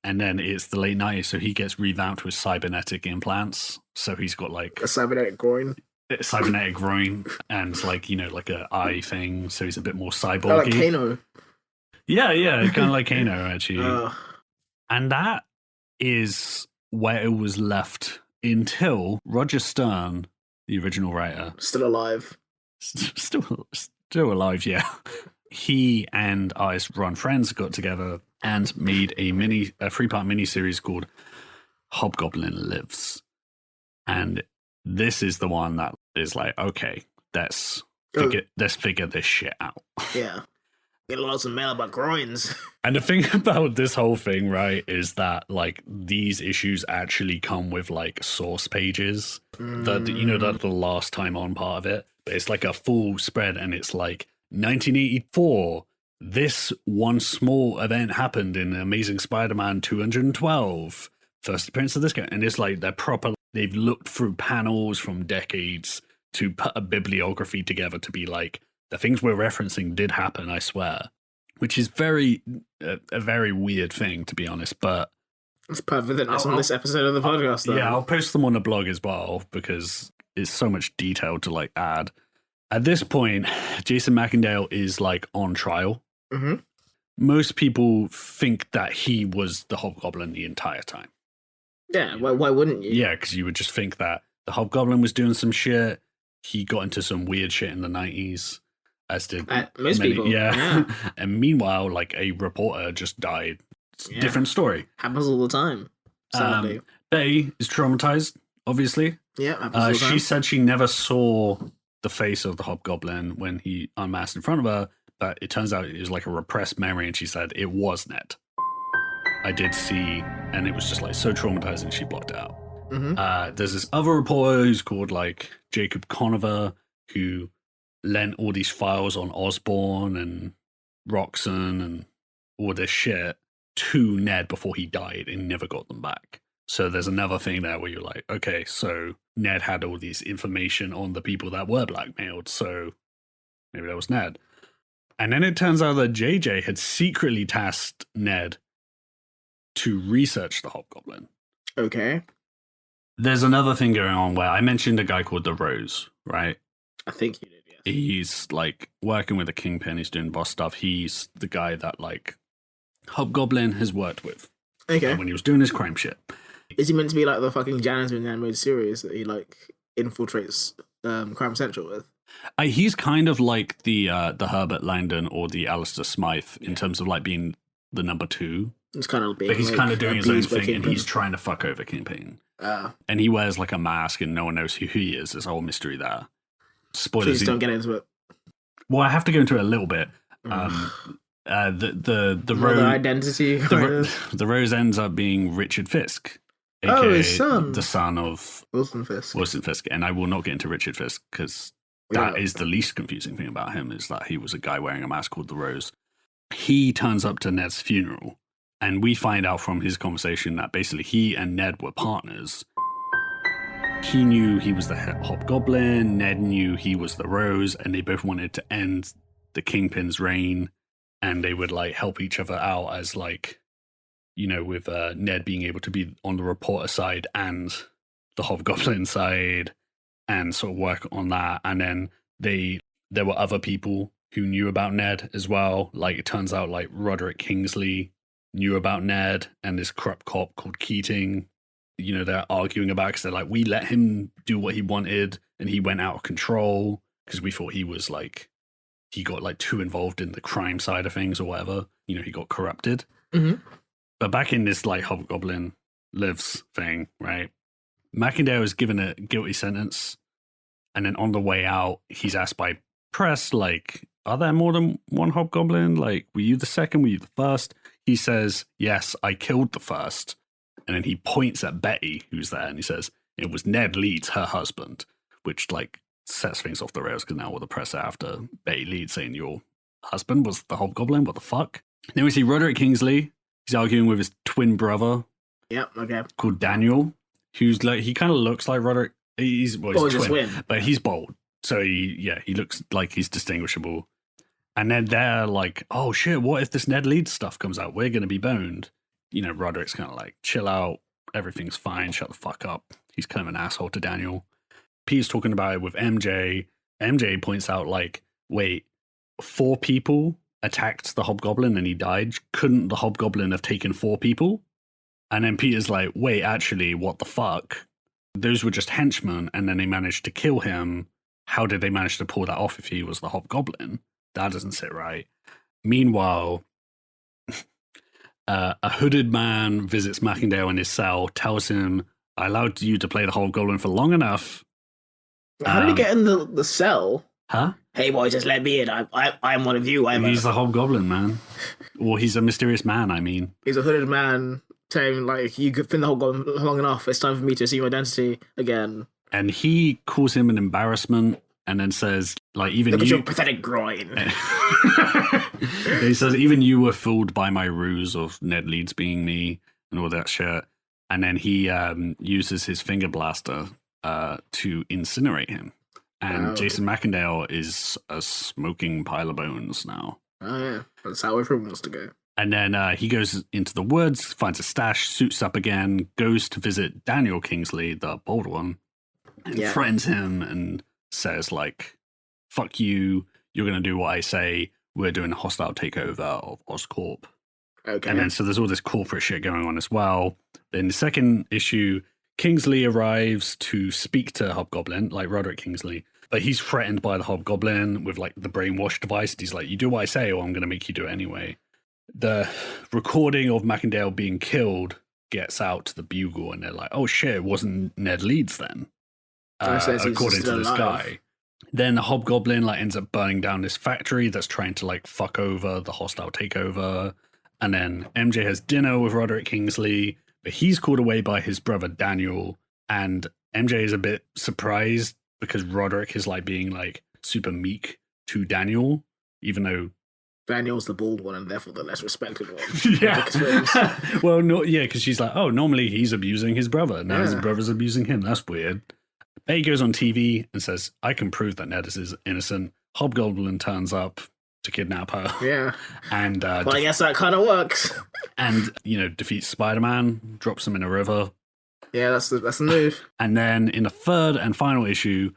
And then it's the late 90s, so he gets revamped with cybernetic implants. So he's got like A cybernetic groin. cybernetic groin and like, you know, like a eye thing. So he's a bit more I like cyborgy. Kano. Yeah, kind of like Kano, actually. And that is where it was left until Roger Stern, the original writer, Still alive. still alive, yeah. He and artist Ron Friends got together and made a 3-part miniseries called Hobgoblin Lives. And this is the one that is like, okay, let's figure this shit out. Yeah. Get lots of mail about groins. And the thing about this whole thing, right, is that like these issues actually come with like source pages. You know, that's the last time on part of it. But it's like a full spread, and it's like 1984. This one small event happened in Amazing Spider-Man 212. First appearance of this guy. And it's like they've looked through panels from decades to put a bibliography together to be like, the things we're referencing did happen, I swear. Which is a very weird thing, to be honest. But It's perfect that that's on this episode of the podcast, though. yeah, I'll post them on the blog as well, because it's so much detail to like add. At this point, Jason Macendale is like on trial. Mm-hmm. Most people think that he was the Hobgoblin the entire time. Yeah, why wouldn't you? Yeah, because you would just think that the Hobgoblin was doing some shit. He got into some weird shit in the 90s, as did most people. Yeah. And meanwhile, like a reporter just died. Yeah. Different story. Happens all the time, sadly. Betty is traumatized, obviously. Yeah, happens all the time. She said she never saw the face of the Hobgoblin when he unmasked in front of her, but it turns out it was like a repressed memory, and she said it was Ned. I did see, and it was just like so traumatizing she blocked it out. Mm-hmm. There's this other reporter who's called like Jacob Conover, who lent all these files on Osborn and Roxanne and all this shit to Ned before he died and never got them back. So there's another thing there where you're like, okay, so Ned had all these information on the people that were blackmailed, so maybe that was Ned. And then it turns out that JJ had secretly tasked Ned to research the Hobgoblin. Okay. There's another thing going on where I mentioned a guy called the Rose, right? I think you did, yes. He's like working with the Kingpin, he's doing boss stuff. He's the guy that like Hobgoblin has worked with. Okay. When he was doing his crime shit. Is he meant to be like the fucking janitor in the animated series that he like infiltrates Crime Central with? He's kind of like the Herbert Langdon or the Alistair Smythe in terms of like being the number 2. It's kind of being, but he's like, kind of doing his own abused by thing, and Kingpin. he's trying to fuck over Kingpin. And he wears like a mask, and no one knows who he is. There's a whole mystery there. Spoilers. Please don't get into it. Well, I have to go into it a little bit. The Rose identity. the Rose ends up being Richard Fisk, aka his son. the son of Wilson Fisk. And I will not get into Richard Fisk because that is the least confusing thing about him, is that he was a guy wearing a mask called the Rose. He turns up to Ned's funeral, and we find out from his conversation that basically he and Ned were partners. He knew he was the Hobgoblin, Ned knew he was the Rose, and they both wanted to end the Kingpin's reign, and they would like help each other out as like, you know, with Ned being able to be on the reporter side and the Hobgoblin side, and sort of work on that. And then there were other people who knew about Ned as well. Like it turns out like Roderick Kingsley knew about Ned, and this corrupt cop called Keating, you know, they're arguing about, because they're like, we let him do what he wanted and he went out of control because we thought he was like, he got like too involved in the crime side of things or whatever, you know, he got corrupted. Mm-hmm. But back in this like Hobgoblin Lives thing, right, Macendale is given a guilty sentence, and then on the way out he's asked by press, like, are there more than one Hobgoblin? Like, were you the second? Were you the first? He says, yes, I killed the first. And then he points at Betty, who's there, and he says, it was Ned Leeds, her husband, which like sets things off the rails, because now all the press are after Betty Leeds saying you're husband was the Hobgoblin. What the fuck? Then we see Roderick Kingsley. He's arguing with his twin brother. Yep, okay. Called Daniel, who's like, he kind of looks like Roderick. He's a twin, but he's bald. So he looks like he's distinguishable. And then they're like, oh shit, what if this Ned Leeds stuff comes out? We're going to be boned. You know, Roderick's kind of like, chill out. Everything's fine. Shut the fuck up. He's kind of an asshole to Daniel. Pete's talking about it with MJ. MJ points out, like, wait, 4 people attacked the Hobgoblin and he died. Couldn't the Hobgoblin have taken 4 people? And then Peter's like, wait, actually, what the fuck? Those were just henchmen, and then they managed to kill him. How did they manage to pull that off if he was the Hobgoblin? That doesn't sit right. Meanwhile, a hooded man visits Mackindale in his cell, tells him, I allowed you to play the Hobgoblin for long enough. How did he get in the cell? Huh? Hey, boy, just let me in. I'm one of you. He's the Hobgoblin, man. Well, he's a mysterious man, I mean. He's a hooded man saying, like, you've been the Hobgoblin long enough. It's time for me to assume identity again. And he calls him an embarrassment and then says, like, even Look you... at your pathetic groin. He says, even you were fooled by my ruse of Ned Leeds being me and all that shit. And then he uses his finger blaster to incinerate him. And Jason Mackindale is a smoking pile of bones now. Oh, yeah. That's how everyone wants to go. And then he goes into the woods, finds a stash, suits up again, goes to visit Daniel Kingsley, the bold one, and threatens him and says, like, fuck you, you're going to do what I say, we're doing a hostile takeover of Oscorp. Okay. And then so there's all this corporate shit going on as well. In the second issue, Kingsley arrives to speak to Hobgoblin, like Roderick Kingsley, but he's threatened by the Hobgoblin with, like, the brainwashed device. He's like, you do what I say or I'm going to make you do it anyway. The recording of Mackindale being killed gets out to the Bugle, and they're like, oh shit, it wasn't Ned Leeds then, according to this guy. Then the Hobgoblin, like, ends up burning down this factory that's trying to, like, fuck over the hostile takeover. And then MJ has dinner with Roderick Kingsley, but he's called away by his brother Daniel, and MJ is a bit surprised because Roderick is, like, being, like, super meek to Daniel, even though Daniel's the bald one and therefore the less respected one. Yeah. Well, no, yeah, because she's like, oh, normally he's abusing his brother. Now his brother's abusing him. That's weird. Betty goes on TV and says, I can prove that Ned is innocent. Hobgoblin turns up to kidnap her. Yeah. And well, I guess that kind of works. And, you know, defeats Spider-Man, drops him in a river. Yeah, that's the move. And then in the third and final issue,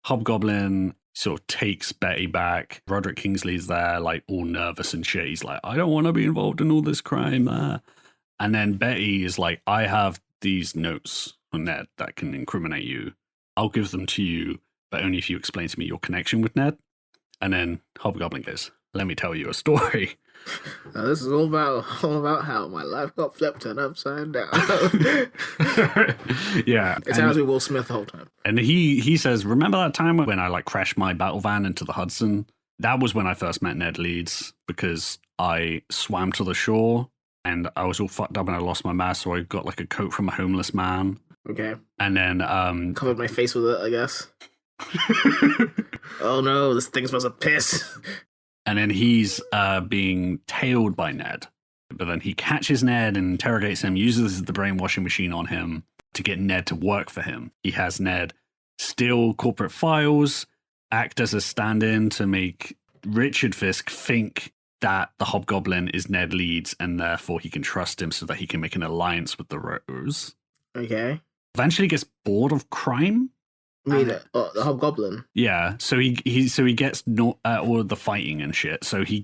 Hobgoblin sort of takes Betty back. Roderick Kingsley's there, like, all nervous and shit. He's like, I don't want to be involved in all this crime. And then Betty is like, I have these notes on Ned that can incriminate you. I'll give them to you, but only if you explain to me your connection with Ned. And then Hobgoblin goes, let me tell you a story. Now, this is all about how my life got flipped and upside down. Yeah. It sounds like Will Smith the whole time. And he says, remember that time when I, like, crashed my battle van into the Hudson? That was when I first met Ned Leeds, because I swam to the shore and I was all fucked up and I lost my mask, so I got, like, a coat from a homeless man. Okay. And then covered my face with it, I guess. Oh no, this thing smells of piss. And then he's being tailed by Ned. But then he catches Ned and interrogates him, uses the brainwashing machine on him to get Ned to work for him. He has Ned steal corporate files, act as a stand-in to make Richard Fisk think that the Hobgoblin is Ned Leeds, and therefore he can trust him so that he can make an alliance with the Rose. Okay. Eventually gets bored of crime. The Hobgoblin. Yeah, so he gets all of the fighting and shit. So he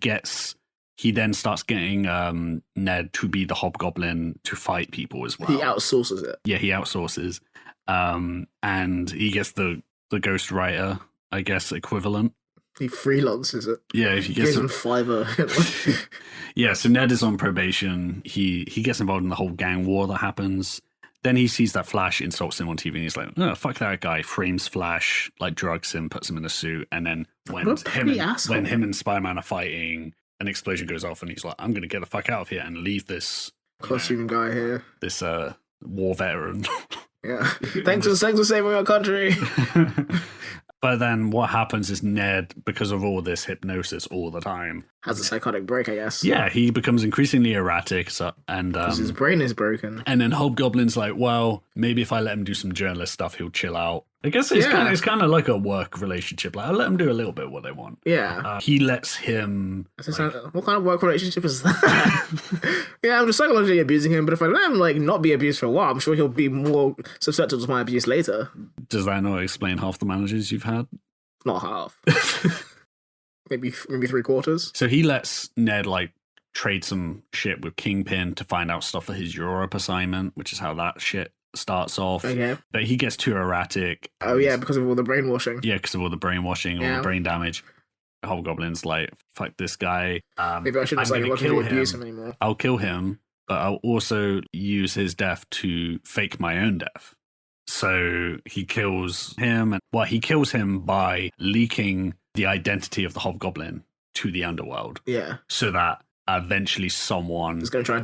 then starts getting Ned to be the Hobgoblin to fight people as well. He outsources it. Yeah, he outsources, and he gets the Ghost Writer, I guess, equivalent. He freelances it. Yeah, if he gets on Fiverr. Yeah, so Ned is on probation. He gets involved in the whole gang war that happens. Then he sees that Flash insults him on TV, and he's like, oh, fuck that guy, frames Flash, like, drugs him, puts him in a suit, and then when him and Spider-Man are fighting, an explosion goes off, and he's like, I'm going to get the fuck out of here and leave this costume guy here. This war veteran. Yeah. Thanks for saving our country. But then what happens is Ned, because of all this hypnosis all the time, Has a psychotic break, I guess. yeah, he becomes increasingly erratic, and Because his brain is broken. and then Hobgoblin's like, well, maybe if I let him do some journalist stuff, he'll chill out. I guess it's kind of like a work relationship. Like, I'll let him do a little bit of what they want. Yeah. He lets him. What kind of work relationship is that? Yeah, I'm just psychologically abusing him, but if I let him like not be abused for a while, I'm sure he'll be more susceptible to my abuse later. Does that not explain half the managers you've had? Not half. maybe 3/4. So he lets Ned like trade some shit with Kingpin to find out stuff for his Europe assignment, which is how that shit starts off. Okay. But he gets too erratic. Oh yeah, because of all the brainwashing. Yeah, because of all the brainwashing, all the brain damage. Hobgoblin's like, fuck this guy. Maybe I shouldn't psychologically abuse him anymore. I'll kill him, but I'll also use his death to fake my own death. So he kills him. He kills him by leaking the identity of the Hobgoblin to the underworld. Yeah. So that eventually someone is going to try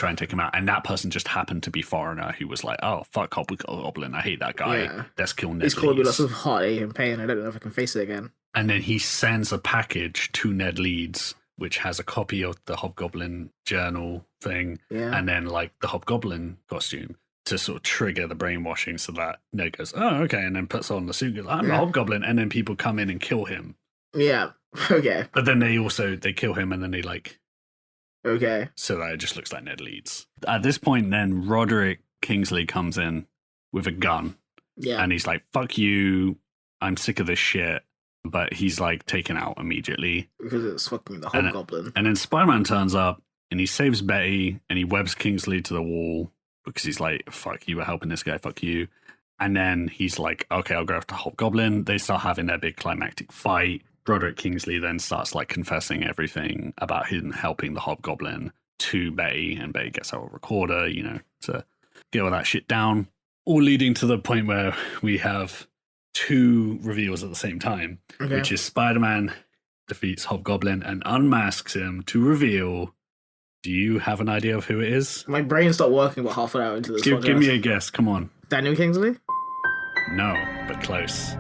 and take him out. And that person just happened to be foreigner who was like, oh, fuck Hobgoblin. I hate that guy. Yeah. Let's kill Ned He's caused me Leeds. lots of heartache and pain. I don't know if I can face it again. And then he sends a package to Ned Leeds, which has a copy of the Hobgoblin journal thing. Yeah. And then like the Hobgoblin costume to sort of trigger the brainwashing so that Ned goes, oh, okay. And then puts on the suit, goes, I'm the Hobgoblin. And then people come in and kill him. Yeah. Okay. But then they kill him and then they like... Okay. So that it just looks like Ned Leeds. At this point, then Roderick Kingsley comes in with a gun. Yeah. And he's like, fuck you. I'm sick of this shit. But he's like taken out immediately. Because it's fucking the Hobgoblin. And then Spider-Man turns up and he saves Betty and he webs Kingsley to the wall because he's like, fuck, you were helping this guy, fuck you. And then he's like, okay, I'll go after Hobgoblin. They start having their big climactic fight. Roderick Kingsley then starts like confessing everything about him helping the Hobgoblin to Betty, and Betty gets out a recorder, to get all that shit down. All leading to the point where we have two reveals at the same time, which is Spider-Man defeats Hobgoblin and unmasks him to reveal. Do you have an idea of who it is? My brain stopped working about half an hour into this. Give me a guess. Come on. Daniel Kingsley? No, but close.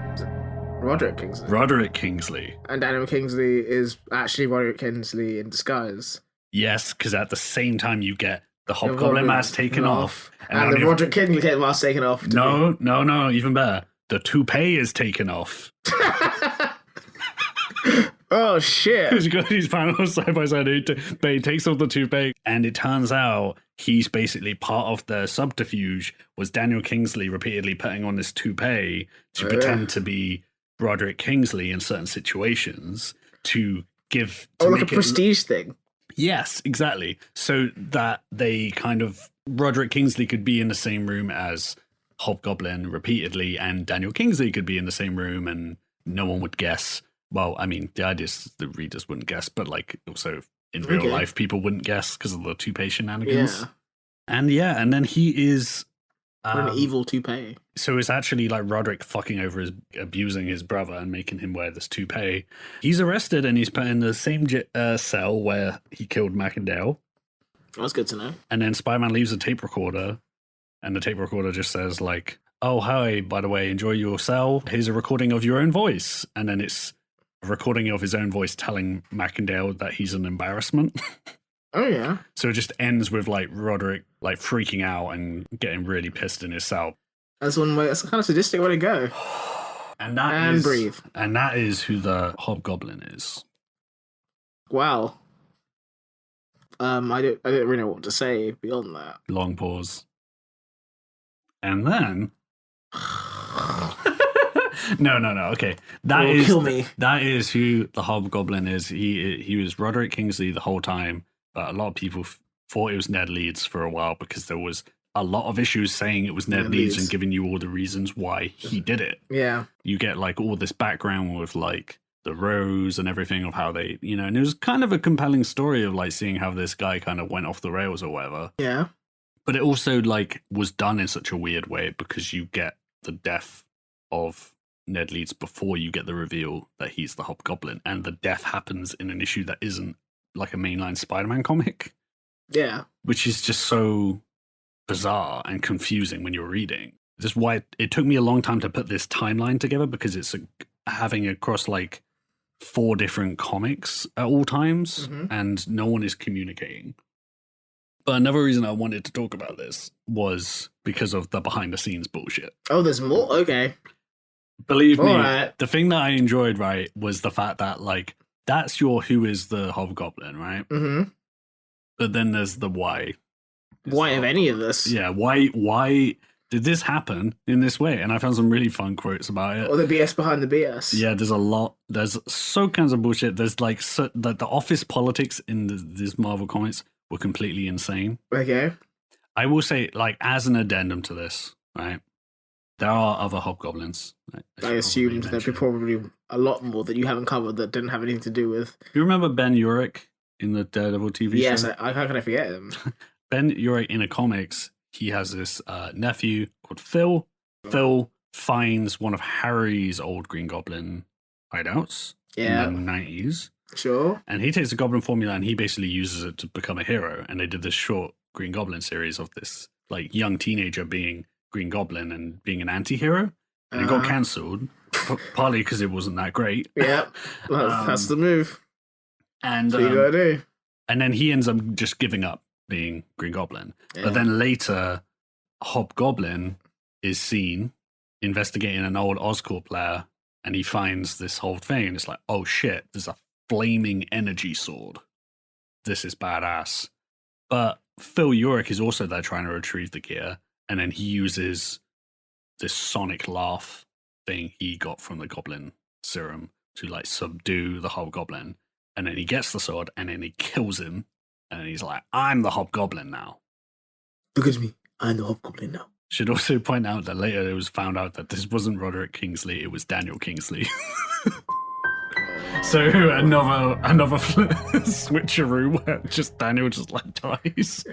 Roderick Kingsley. Roderick Kingsley. And Daniel Kingsley is actually Roderick Kingsley in disguise. Yes, because at the same time you get the Hobgoblin mask taken off. And the Roderick Kingsley mask taken off. No, even better. The toupee is taken off. Oh, shit. Because you got these panels side by side. But he takes off the toupee. And it turns out he's basically part of the subterfuge was Daniel Kingsley repeatedly putting on this toupee to pretend to be Roderick Kingsley in certain situations to give... like a prestige thing. Yes, exactly. So that they kind of... Roderick Kingsley could be in the same room as Hobgoblin repeatedly, and Daniel Kingsley could be in the same room and no one would guess. Well, I mean, the idea is the readers wouldn't guess, but like also in real life, people wouldn't guess because of the toupee shenanigans. Yeah. And then he is... What an evil toupee. So it's actually like Roderick fucking over abusing his brother and making him wear this toupee. He's arrested and he's put in the same cell where he killed Macendale. That's good to know. And then Spider-Man leaves a tape recorder, and the tape recorder just says like, oh, hi, by the way, enjoy your cell. Here's a recording of your own voice. And then it's a recording of his own voice telling Macendale that he's an embarrassment. Oh, yeah. So it just ends with like Roderick like freaking out and getting really pissed in his cell. That's one way. That's a kind of sadistic way to go. And breathe. And that is who the Hobgoblin is. Wow. I don't really know what to say beyond that. Long pause. And then No. Okay. Kill me. That is who the Hobgoblin is. He was Roderick Kingsley the whole time, but a lot of people thought it was Ned Leeds for a while because there was a lot of issues saying it was Ned Leeds and giving you all the reasons why he did it. Yeah. You get like all this background with like the Rose and everything of how they, and it was kind of a compelling story of like seeing how this guy kind of went off the rails or whatever. Yeah. But it also like was done in such a weird way because you get the death of Ned Leeds before you get the reveal that he's the Hobgoblin, and the death happens in an issue that isn't like a mainline Spider-Man comic. Yeah. Which is just so bizarre and confusing when you're reading. This is why it took me a long time to put this timeline together, because it's having across like 4 different comics at all times, and no one is communicating. But another reason I wanted to talk about this was because of the behind the scenes bullshit. Oh, there's more? Okay. Believe me, Alright. the thing that I enjoyed, right, was the fact that, like, that's your who is the Hobgoblin, right? Mm-hmm. But then there's the why. Why have any of this? Yeah, why did this happen in this way? And I found some really fun quotes about it. Or the BS behind the BS. Yeah, there's a lot. There's so kinds of bullshit. There's like the office politics in these Marvel comics were completely insane. Okay. I will say, like, as an addendum to this, right? There are other Hobgoblins. Right, I assumed there'd be probably a lot more that you haven't covered that didn't have anything to do with. Do you remember Ben Urich in the Daredevil TV Yes, show? how can I forget him? Ben Urich in the comics, he has this nephew called Phil. Phil finds one of Harry's old Green Goblin hideouts in the 90s. Sure. And he takes the Goblin formula and he basically uses it to become a hero. And they did this short Green Goblin series of this like young teenager being Green Goblin and being an anti-hero. And it got cancelled, partly because it wasn't that great. Yeah, that's the move. And What you gotta do? and then he ends up just giving up being Green Goblin. Yeah. But then later, Hobgoblin is seen investigating an old Oscorp player, and he finds this whole thing, and it's like, oh shit, there's a flaming energy sword. This is badass. But Phil Urich is also there trying to retrieve the gear, and then he uses this sonic laugh thing he got from the Goblin serum to like subdue the Hobgoblin. And then he gets the sword, and then he kills him, and he's like, I'm the Hobgoblin now. Look at me. I'm the Hobgoblin now. Should also point out that later it was found out that this wasn't Roderick Kingsley, it was Daniel Kingsley. So another switcheroo where just Daniel just like dies.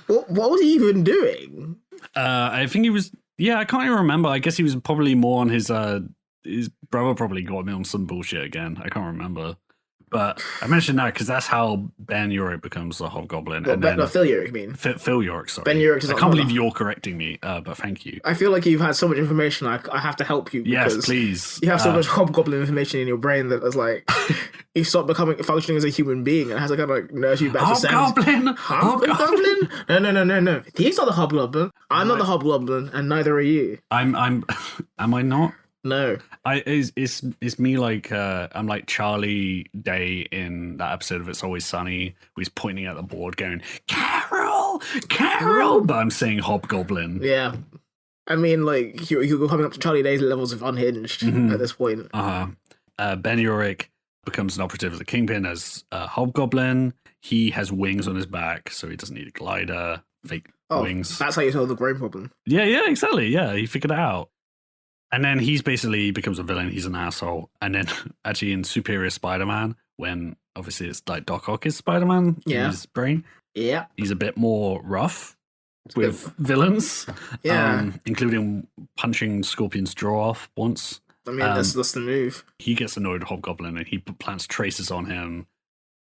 What was he even doing? I think he was, I can't even remember. I guess he was probably more on his brother probably got him on some bullshit again. I can't remember. But I mentioned that because that's how Ben Urich becomes the Hobgoblin. Well, and then Phil Urich, you mean? Phil Urich, sorry. Ben Urich is I not can't the- believe you're correcting me, but thank you. I feel like you've had so much information, I have to help you. Yes, Because please. you have so much Hobgoblin information in your brain that it's like, you stop functioning as a human being and has to kind of like nurse you back to sense. Hobgoblin! Hobgoblin? No. He's not the Hobgoblin. I'm not the Hobgoblin, and neither are you. Am I not? No. It's me like I'm like Charlie Day in that episode of It's Always Sunny, where he's pointing at the board going, Carol, but I'm saying Hobgoblin. Yeah. I mean, like, you're coming up to Charlie Day's levels of unhinged at this point. Ben Urich becomes an operative of the Kingpin as Hobgoblin. He has wings on his back, so he doesn't need a glider. Fake wings. That's how you solve the groin problem. Yeah, exactly. Yeah, he figured it out. And then he becomes a villain. He's an asshole. And then actually in Superior Spider-Man, when obviously it's like Doc Ock is Spider-Man, in his brain, Yeah. he's a bit more rough with villains, including punching Scorpion's jaw off once. I mean, that's the move. He gets annoyed at Hobgoblin and he plants traces on him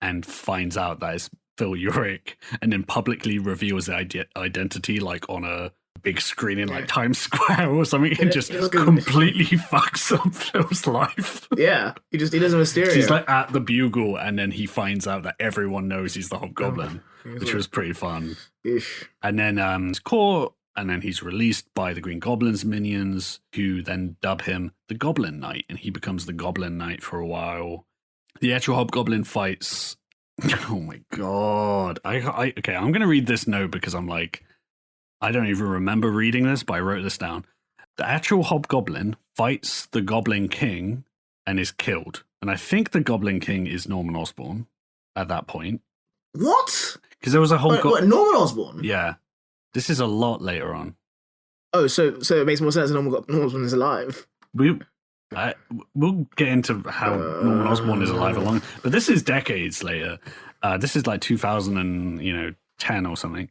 and finds out that it's Phil Urich, and then publicly reveals the identity like on a big screen in like Times Square or something, and just completely fucks up Phil's life. Yeah, he does a Mysterio. He's like at the Bugle, and then he finds out that everyone knows he's the Hobgoblin, which was pretty fun. Ish. And then he's caught, and then he's released by the Green Goblin's minions, who then dub him the Goblin Knight, and he becomes the Goblin Knight for a while. The actual Hobgoblin fights. Oh my god! Okay, I'm gonna read this note because I'm like, I don't even remember reading this, but I wrote this down. The actual Hobgoblin fights the Goblin King and is killed. And I think the Goblin King is Norman Osborn at that point. What? Because there was a whole... What, Norman Osborn? Yeah. This is a lot later on. Oh, so it makes more sense that Norman Osborn is alive. We'll get into how Norman Osborn is alive along... But this is decades later. This is like 2010 or something.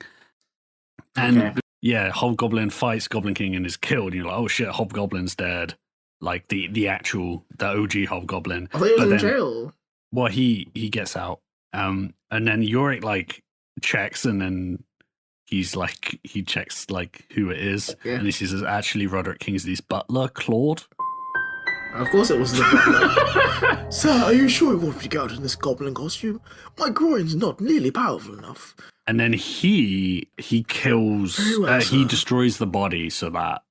And Hobgoblin fights Goblin King and is killed. And you're like, oh shit, Hobgoblin's dead. Like the OG Hobgoblin. I thought he was in jail. Well, he gets out. And then Urich like checks, and then he's like, he checks like who it is. Yeah. And he says it's actually Roderick Kingsley's butler, Claude. Of course it was the butler. Sir, are you sure you want me to go out in this goblin costume? My groin's not nearly powerful enough. And then he kills, Very well, he sir. destroys the body so that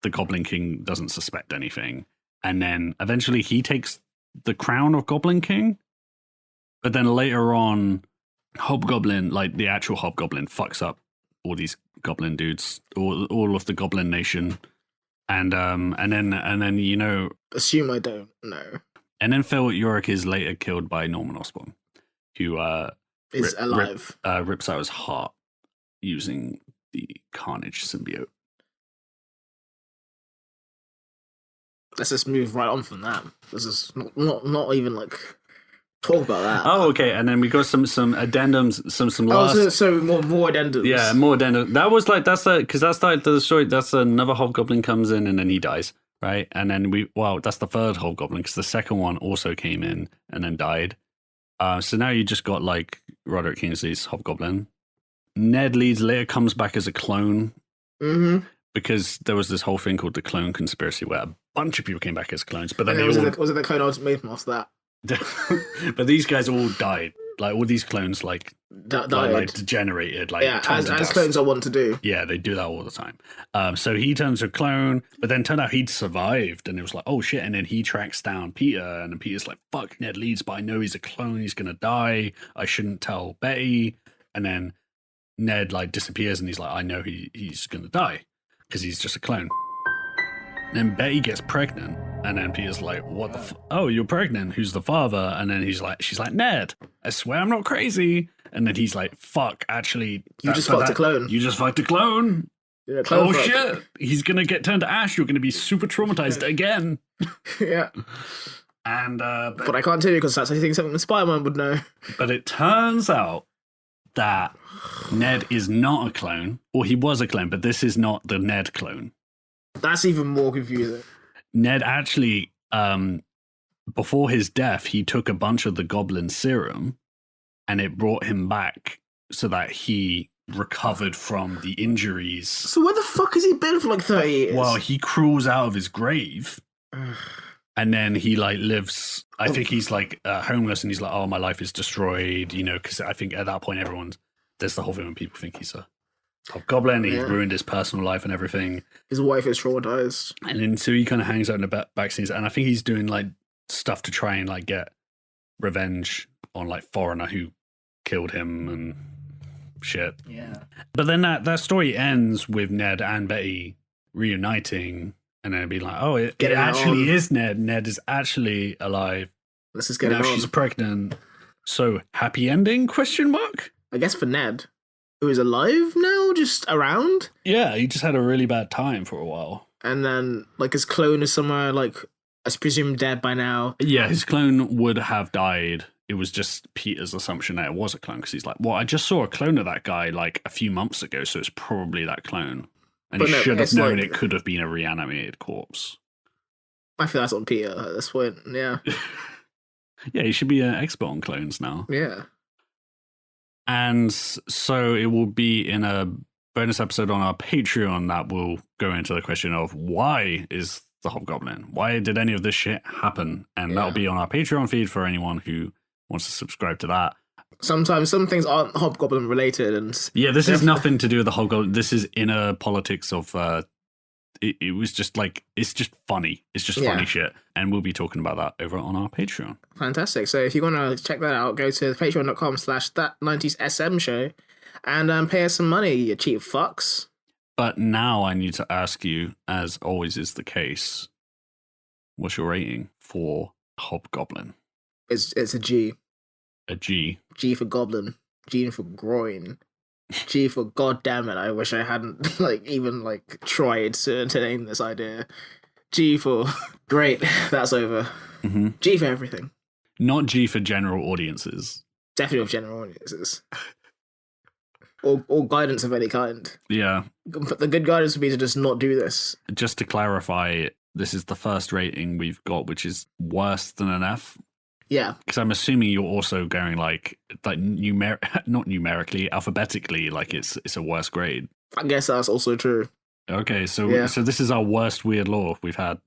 the Goblin King doesn't suspect anything. And then eventually he takes the crown of Goblin King. But then later on, Hobgoblin, like the actual Hobgoblin, fucks up all these goblin dudes, all of the Goblin Nation. And then you know, Assume I don't know. and then Phil Yorick is later killed by Norman Osborn, who Is alive. rips out his heart using the Carnage symbiote. Let's just move right on from that. This is not even like talk about that. Oh, okay. And then we got some addendums, some last. So more addendums. Yeah, more addendum. That was like because that's like the story. That's another Hobgoblin comes in and then he dies, right? And then that's the third Hobgoblin because the second one also came in and then died. So now you just got like Roderick Kingsley's Hobgoblin. Ned Leeds later comes back as a clone. Mm-hmm. Because there was this whole thing called the clone conspiracy where a bunch of people came back as clones, but then was it the clone ultimate off that? But these guys all died. Like all these clones, like Died. like degenerated. Like Yeah, turned to as dust. clones are want to do. Yeah, they do that all the time. So he turns a clone, but then turned out he'd survived, and it was like, oh shit! And then he tracks down Peter, and then Peter's like, "Fuck, Ned Leeds, but I know he's a clone. He's gonna die. I shouldn't tell Betty." And then Ned like disappears, and he's like, "I know he's gonna die because he's just a clone." Then Betty gets pregnant, and then Peter's like, "What the? Oh, you're pregnant? Who's the father?" And then she's like, "Ned, I swear I'm not crazy." And then he's like, "Fuck, actually, You just fucked a clone. You just fucked a clone. Yeah, clone Oh fuck. shit! He's gonna get turned to ash. You're gonna be super traumatized again." Yeah, And but I can't tell you because that's I think something Spider-Man would know. but it turns out that Ned is not a clone, or he was a clone, but this is not the Ned clone. That's even more confusing. Ned actually, before his death, he took a bunch of the goblin serum and it brought him back so that he recovered from the injuries. So where the fuck has he been for like 30 years? Well, he crawls out of his grave and then he like lives, I think he's like homeless and he's like, oh, my life is destroyed, you know, because I think at that point there's the whole thing when people think he's a Hobgoblin, he's ruined his personal life and everything. His wife is traumatized. And then so he kind of hangs out in the back scenes, and I think he's doing like stuff to try and like get revenge on like foreigner who killed him and shit. Yeah. But then that story ends with Ned and Betty reuniting, and then it'd be like, oh, it Get it actually on. is Ned. Ned is actually alive. Let's just get Now it on. she's pregnant. So happy ending? Question mark. I guess for Ned, who is alive now, just around, Yeah, he just had a really bad time for a while. and then like his clone is somewhere like I presume dead by now. Yeah, his clone would have died. It was just Peter's assumption that it was a clone because he's like, well, I just saw a clone of that guy like a few months ago, so it's probably that clone. And But he no, should have it's known like- it could have been a reanimated corpse. I feel that's on Peter at this point. Yeah, Yeah, he should be an expert on clones now. yeah. And so it will be in a bonus episode on our Patreon that will go into the question of why is the Hobgoblin? Why did any of this shit happen? And that'll Yeah. be on our Patreon feed for anyone who wants to subscribe to that. Sometimes some things aren't Hobgoblin related, and Yeah, this is Therefore- nothing to do with the Hobgoblin. This is inner politics of. It was just like it's just funny. It's just funny Yeah. shit, and we'll be talking about that over on our Patreon. fantastic. So if you want to check that out, go to patreon.com/that90sSM show and pay us some money, you cheap fucks. But now I need to ask you, as always is the case, what's your rating for Hobgoblin? It's a G. A G. G for goblin. G for groin. G for god damn it, I wish I hadn't even tried to name this idea. G for great, that's over. Mm-hmm. G for everything. Not G for general audiences. Definitely with general audiences. or guidance of any kind. Yeah. But the good guidance would be to just not do this. Just to clarify, this is the first rating we've got, which is worse than an F. Yeah. Because I'm assuming you're also going like not numerically, alphabetically, like it's a worse grade. I guess that's also true. Okay, so Yeah. so this is our worst weird law we've had.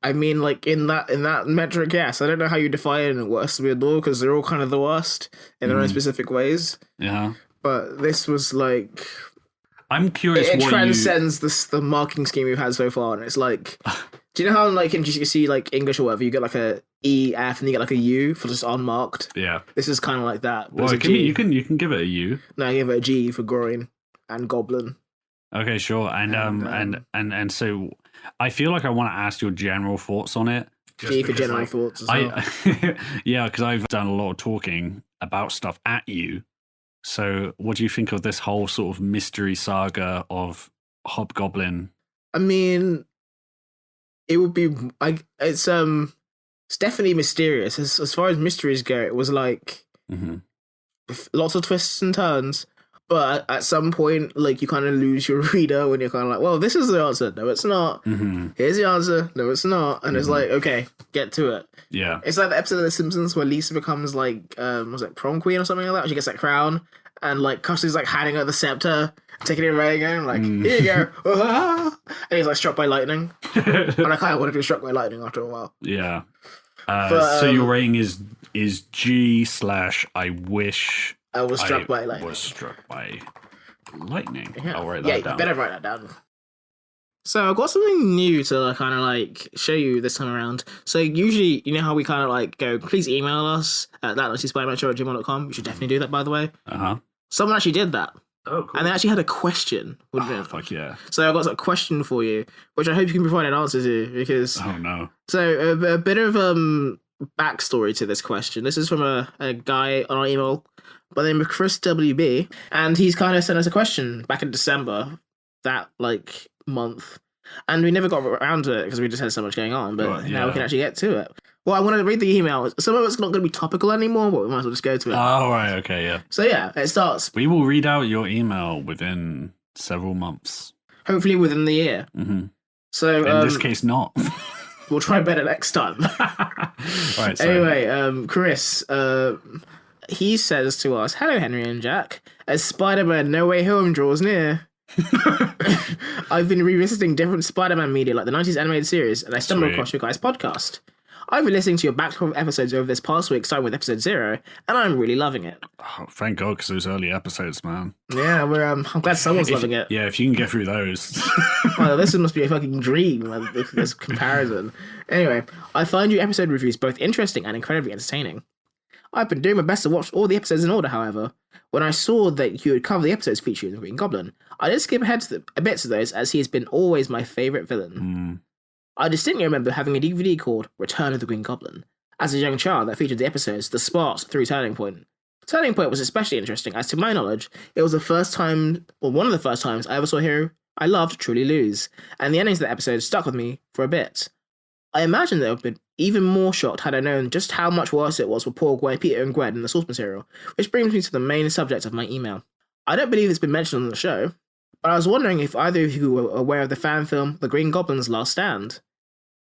I mean, like in that metric, yes. I don't know how you define worst weird law because they're all kind of the worst in their own specific ways. Yeah. But this was like, I'm curious. it what transcends the marking scheme we've had so far, and it's like, do you know how like in GCSE like English or whatever you get like a E, F, and you get like a U for just unmarked? Yeah. This is kind of like that. But Well, it's a G. you can give it a U. No, I give it a G for groin and goblin. Okay, sure. And so I feel like I want to ask your general thoughts on it. G for general thoughts as well. Yeah, because I've done a lot of talking about stuff at you. So what do you think of this whole sort of mystery saga of Hobgoblin? I mean, it would be it's definitely mysterious. As far as mysteries go, it was like lots of twists and turns. But at some point, like, you kind of lose your reader when you're kind of like, well, this is the answer. No, it's not. Here's the answer. No, it's not. And it's like, okay, get to it. Yeah. It's like the episode of The Simpsons where Lisa becomes like, was it prom queen or something like that? She gets that crown. And like, Custer's like handing her the scepter, taking it away again. Like, here you go. And he's like struck by lightning. And I kind of wanted to be struck by lightning after a while. Yeah. So your rating is G/I wish I was struck by lightning. Was struck by lightning. Yeah. I'll write that down. You better write that down. So I've got something new to kind of like show you this time around. So usually, you know how we kind of like go, please email us at thatnicespidermanshow@gmail.com. You should definitely do that, by the way. Someone actually did that. Oh, cool. And they actually had a question. Fuck yeah. So I've got a question for you, which I hope you can provide an answer to, because... Oh, no. So a bit of backstory to this question. This is from a guy on our email by the name of Chris WB, and he's kind of sent us a question back in December, that like month, and we never got around to it because we just had so much going on, but now we can actually get to it. Well, I want to read the email. Some of it's not going to be topical anymore, but we might as well just go to it. Oh, right, okay, yeah. So yeah, it starts. We will read out your email within several months. Hopefully within the year. So in this case, not. We'll try better next time. Right, anyway, Chris, he says to us, "Hello, Henry and Jack. As Spider-Man No Way Home draws near, I've been revisiting different Spider-Man media like the 90s animated series, and I stumbled across your guys' podcast. I've been listening to your backlog episodes over this past week, starting with episode 0, and I'm really loving it." Oh, thank God, because those early episodes, man. Yeah, I'm glad someone's loving it. Yeah, if you can get through those. Well, this must be a fucking dream, this comparison. Anyway, I find your episode reviews both interesting and incredibly entertaining. I've been doing my best to watch all the episodes in order, however. When I saw that you would cover the episodes featuring the Green Goblin, I did skip ahead a bit to those, as he has been always my favourite villain. I distinctly remember having a DVD called Return of the Green Goblin as a young child that featured the episodes The Sparks through Turning Point. Turning Point was especially interesting, as to my knowledge, it was the first time, or one of the first times, I ever saw a hero I loved truly lose, and the endings of the episode stuck with me for a bit. I imagine that I would have been even more shocked had I known just how much worse it was for poor Peter and Gwen in the source material, which brings me to the main subject of my email. I don't believe it's been mentioned on the show, but I was wondering if either of you were aware of the fan film The Green Goblin's Last Stand.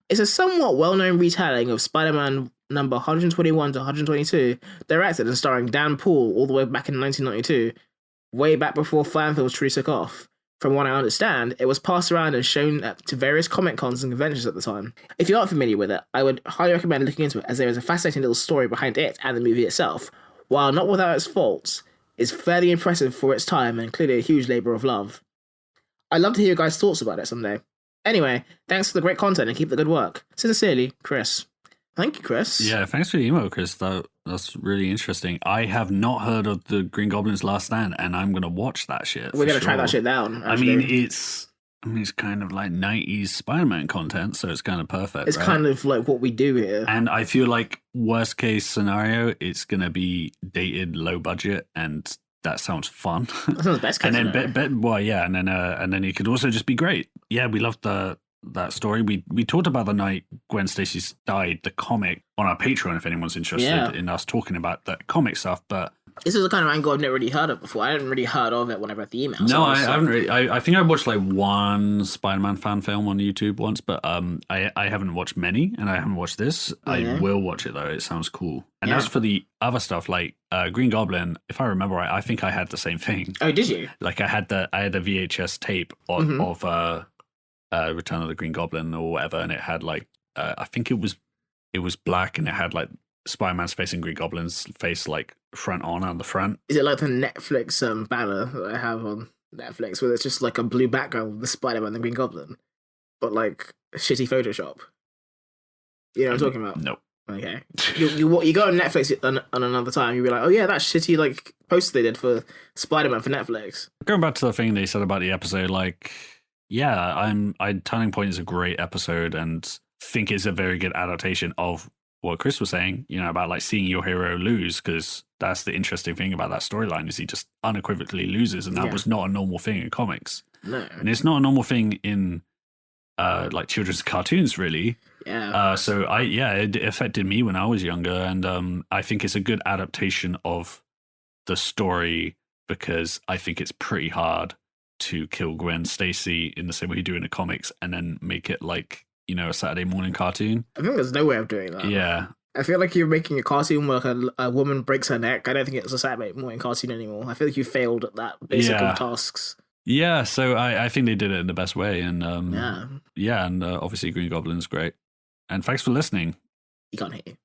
It's a somewhat well-known retelling of Spider-Man number 121 to 122, directed and starring Dan Poole all the way back in 1992, way back before fan films truly took off. From what I understand, it was passed around and shown to various Comic Cons and conventions at the time. If you aren't familiar with it, I would highly recommend looking into it, as there is a fascinating little story behind it and the movie itself. While not without its faults, it's fairly impressive for its time and clearly a huge labour of love. I'd love to hear your guys' thoughts about it someday. Anyway, thanks for the great content and keep the good work. Sincerely, Chris. Thank you, Chris. Yeah, thanks for the email, Chris. That's really interesting. I have not heard of the Green Goblin's Last Stand, and I'm gonna watch that shit. We're gonna track that shit down. Actually. I mean, it's kind of like 90s Spider-Man content, so it's kind of perfect. It's kind of like what we do here. And I feel like worst case scenario, it's gonna be dated, low budget, and that sounds fun. That sounds best case and then, and then it could also just be great. Yeah, we loved that story. We talked about the night Gwen Stacy died, the comic, on our Patreon if anyone's interested in us talking about that comic stuff. But this is the kind of angle I've never really heard of before. I hadn't really heard of it when I read the email. No, I haven't really. I think I watched like one Spider-Man fan film on YouTube once, but I haven't watched many, and I haven't watched this. I will watch it though. It sounds cool. And as for the other stuff, like Green Goblin, if I remember right, I think I had the same thing. Oh, did you? Like I had the VHS tape of Return of the Green Goblin or whatever, and it had like I think it was black and it had like Spider-Man's face and Green Goblin's face like front on the front. Is it like the Netflix banner that I have on Netflix, where it's just like a blue background with the Spider-Man and the Green Goblin, but like a shitty Photoshop? You know what I'm talking about? Nope. Okay. You go on Netflix on another time, you'll be like, oh yeah, that shitty like poster they did for Spider-Man for Netflix. Going back to the thing they said about the episode, like, yeah, Turning Point is a great episode and think it's a very good adaptation of what Chris was saying, you know, about like seeing your hero lose, because that's the interesting thing about that storyline is he just unequivocally loses, and that was not a normal thing in comics. No. And it's not a normal thing in like children's cartoons, really. Yeah. So it affected me when I was younger, and I think it's a good adaptation of the story because I think it's pretty hard to kill Gwen Stacy in the same way you do in the comics and then make it like, you know, a Saturday morning cartoon. I think there's no way of doing that. Yeah. I feel like you're making a cartoon where like a woman breaks her neck. I don't think it's a Saturday morning cartoon anymore. I feel like you failed at that basic of tasks. Yeah, so I think they did it in the best way, and and obviously Green Goblin's great. And thanks for listening. He can't hear you.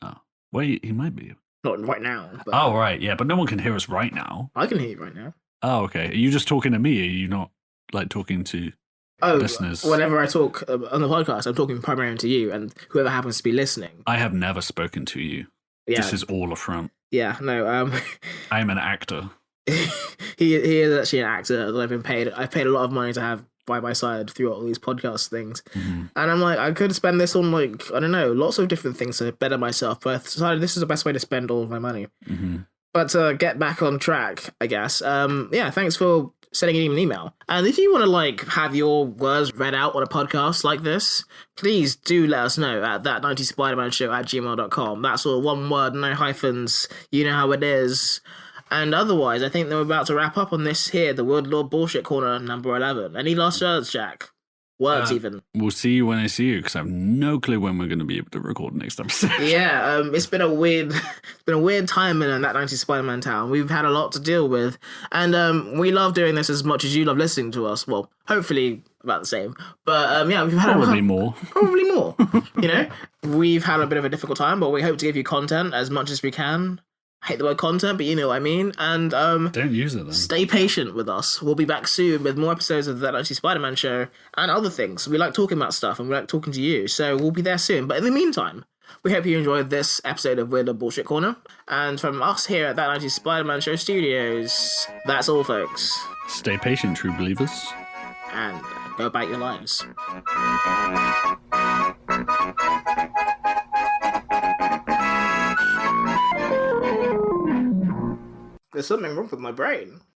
Oh, wait, he might be. Not right now. But oh, right, yeah, but no one can hear us right now. I can hear you right now. Oh, okay. Are you just talking to me? Are you not like talking to listeners? Whenever I talk on the podcast, I'm talking primarily to you and whoever happens to be listening. I have never spoken to you. Yeah. This is all a front. Yeah, no. I am an actor. he is actually an actor that I've paid a lot of money to have by my side through all these podcast things. Mm-hmm. And I'm like, I could spend this on like, I don't know, lots of different things to better myself, but I decided this is the best way to spend all of my money. Mm-hmm. But to get back on track, I guess, thanks for sending an email. And if you want to like have your words read out on a podcast like this, please do let us know at that90spidermanshow@gmail.com. That's all one word, no hyphens, you know how it is. And otherwise, I think that we're about to wrap up on this here, the Word Lord Bullshit Corner number 11. Any last words, Jack? Words, even. We'll see you when I see you, because I have no clue when we're going to be able to record the next episode. Yeah, it's been a weird time in that 90s Spider-Man town. We've had a lot to deal with, and we love doing this as much as you love listening to us. Well, hopefully about the same, but we've had probably more. Probably more. You know, we've had a bit of a difficult time, but we hope to give you content as much as we can. I hate the word content, but you know what I mean. And don't use it then. Stay patient with us. We'll be back soon with more episodes of That 90s Spider-Man Show and other things. We like talking about stuff and we like talking to you, so we'll be there soon. But in the meantime, we hope you enjoyed this episode of Weird Bullshit Corner. And from us here at That 90s Spider-Man Show Studios, that's all, folks. Stay patient, true believers. And go about your lives. There's something wrong with my brain.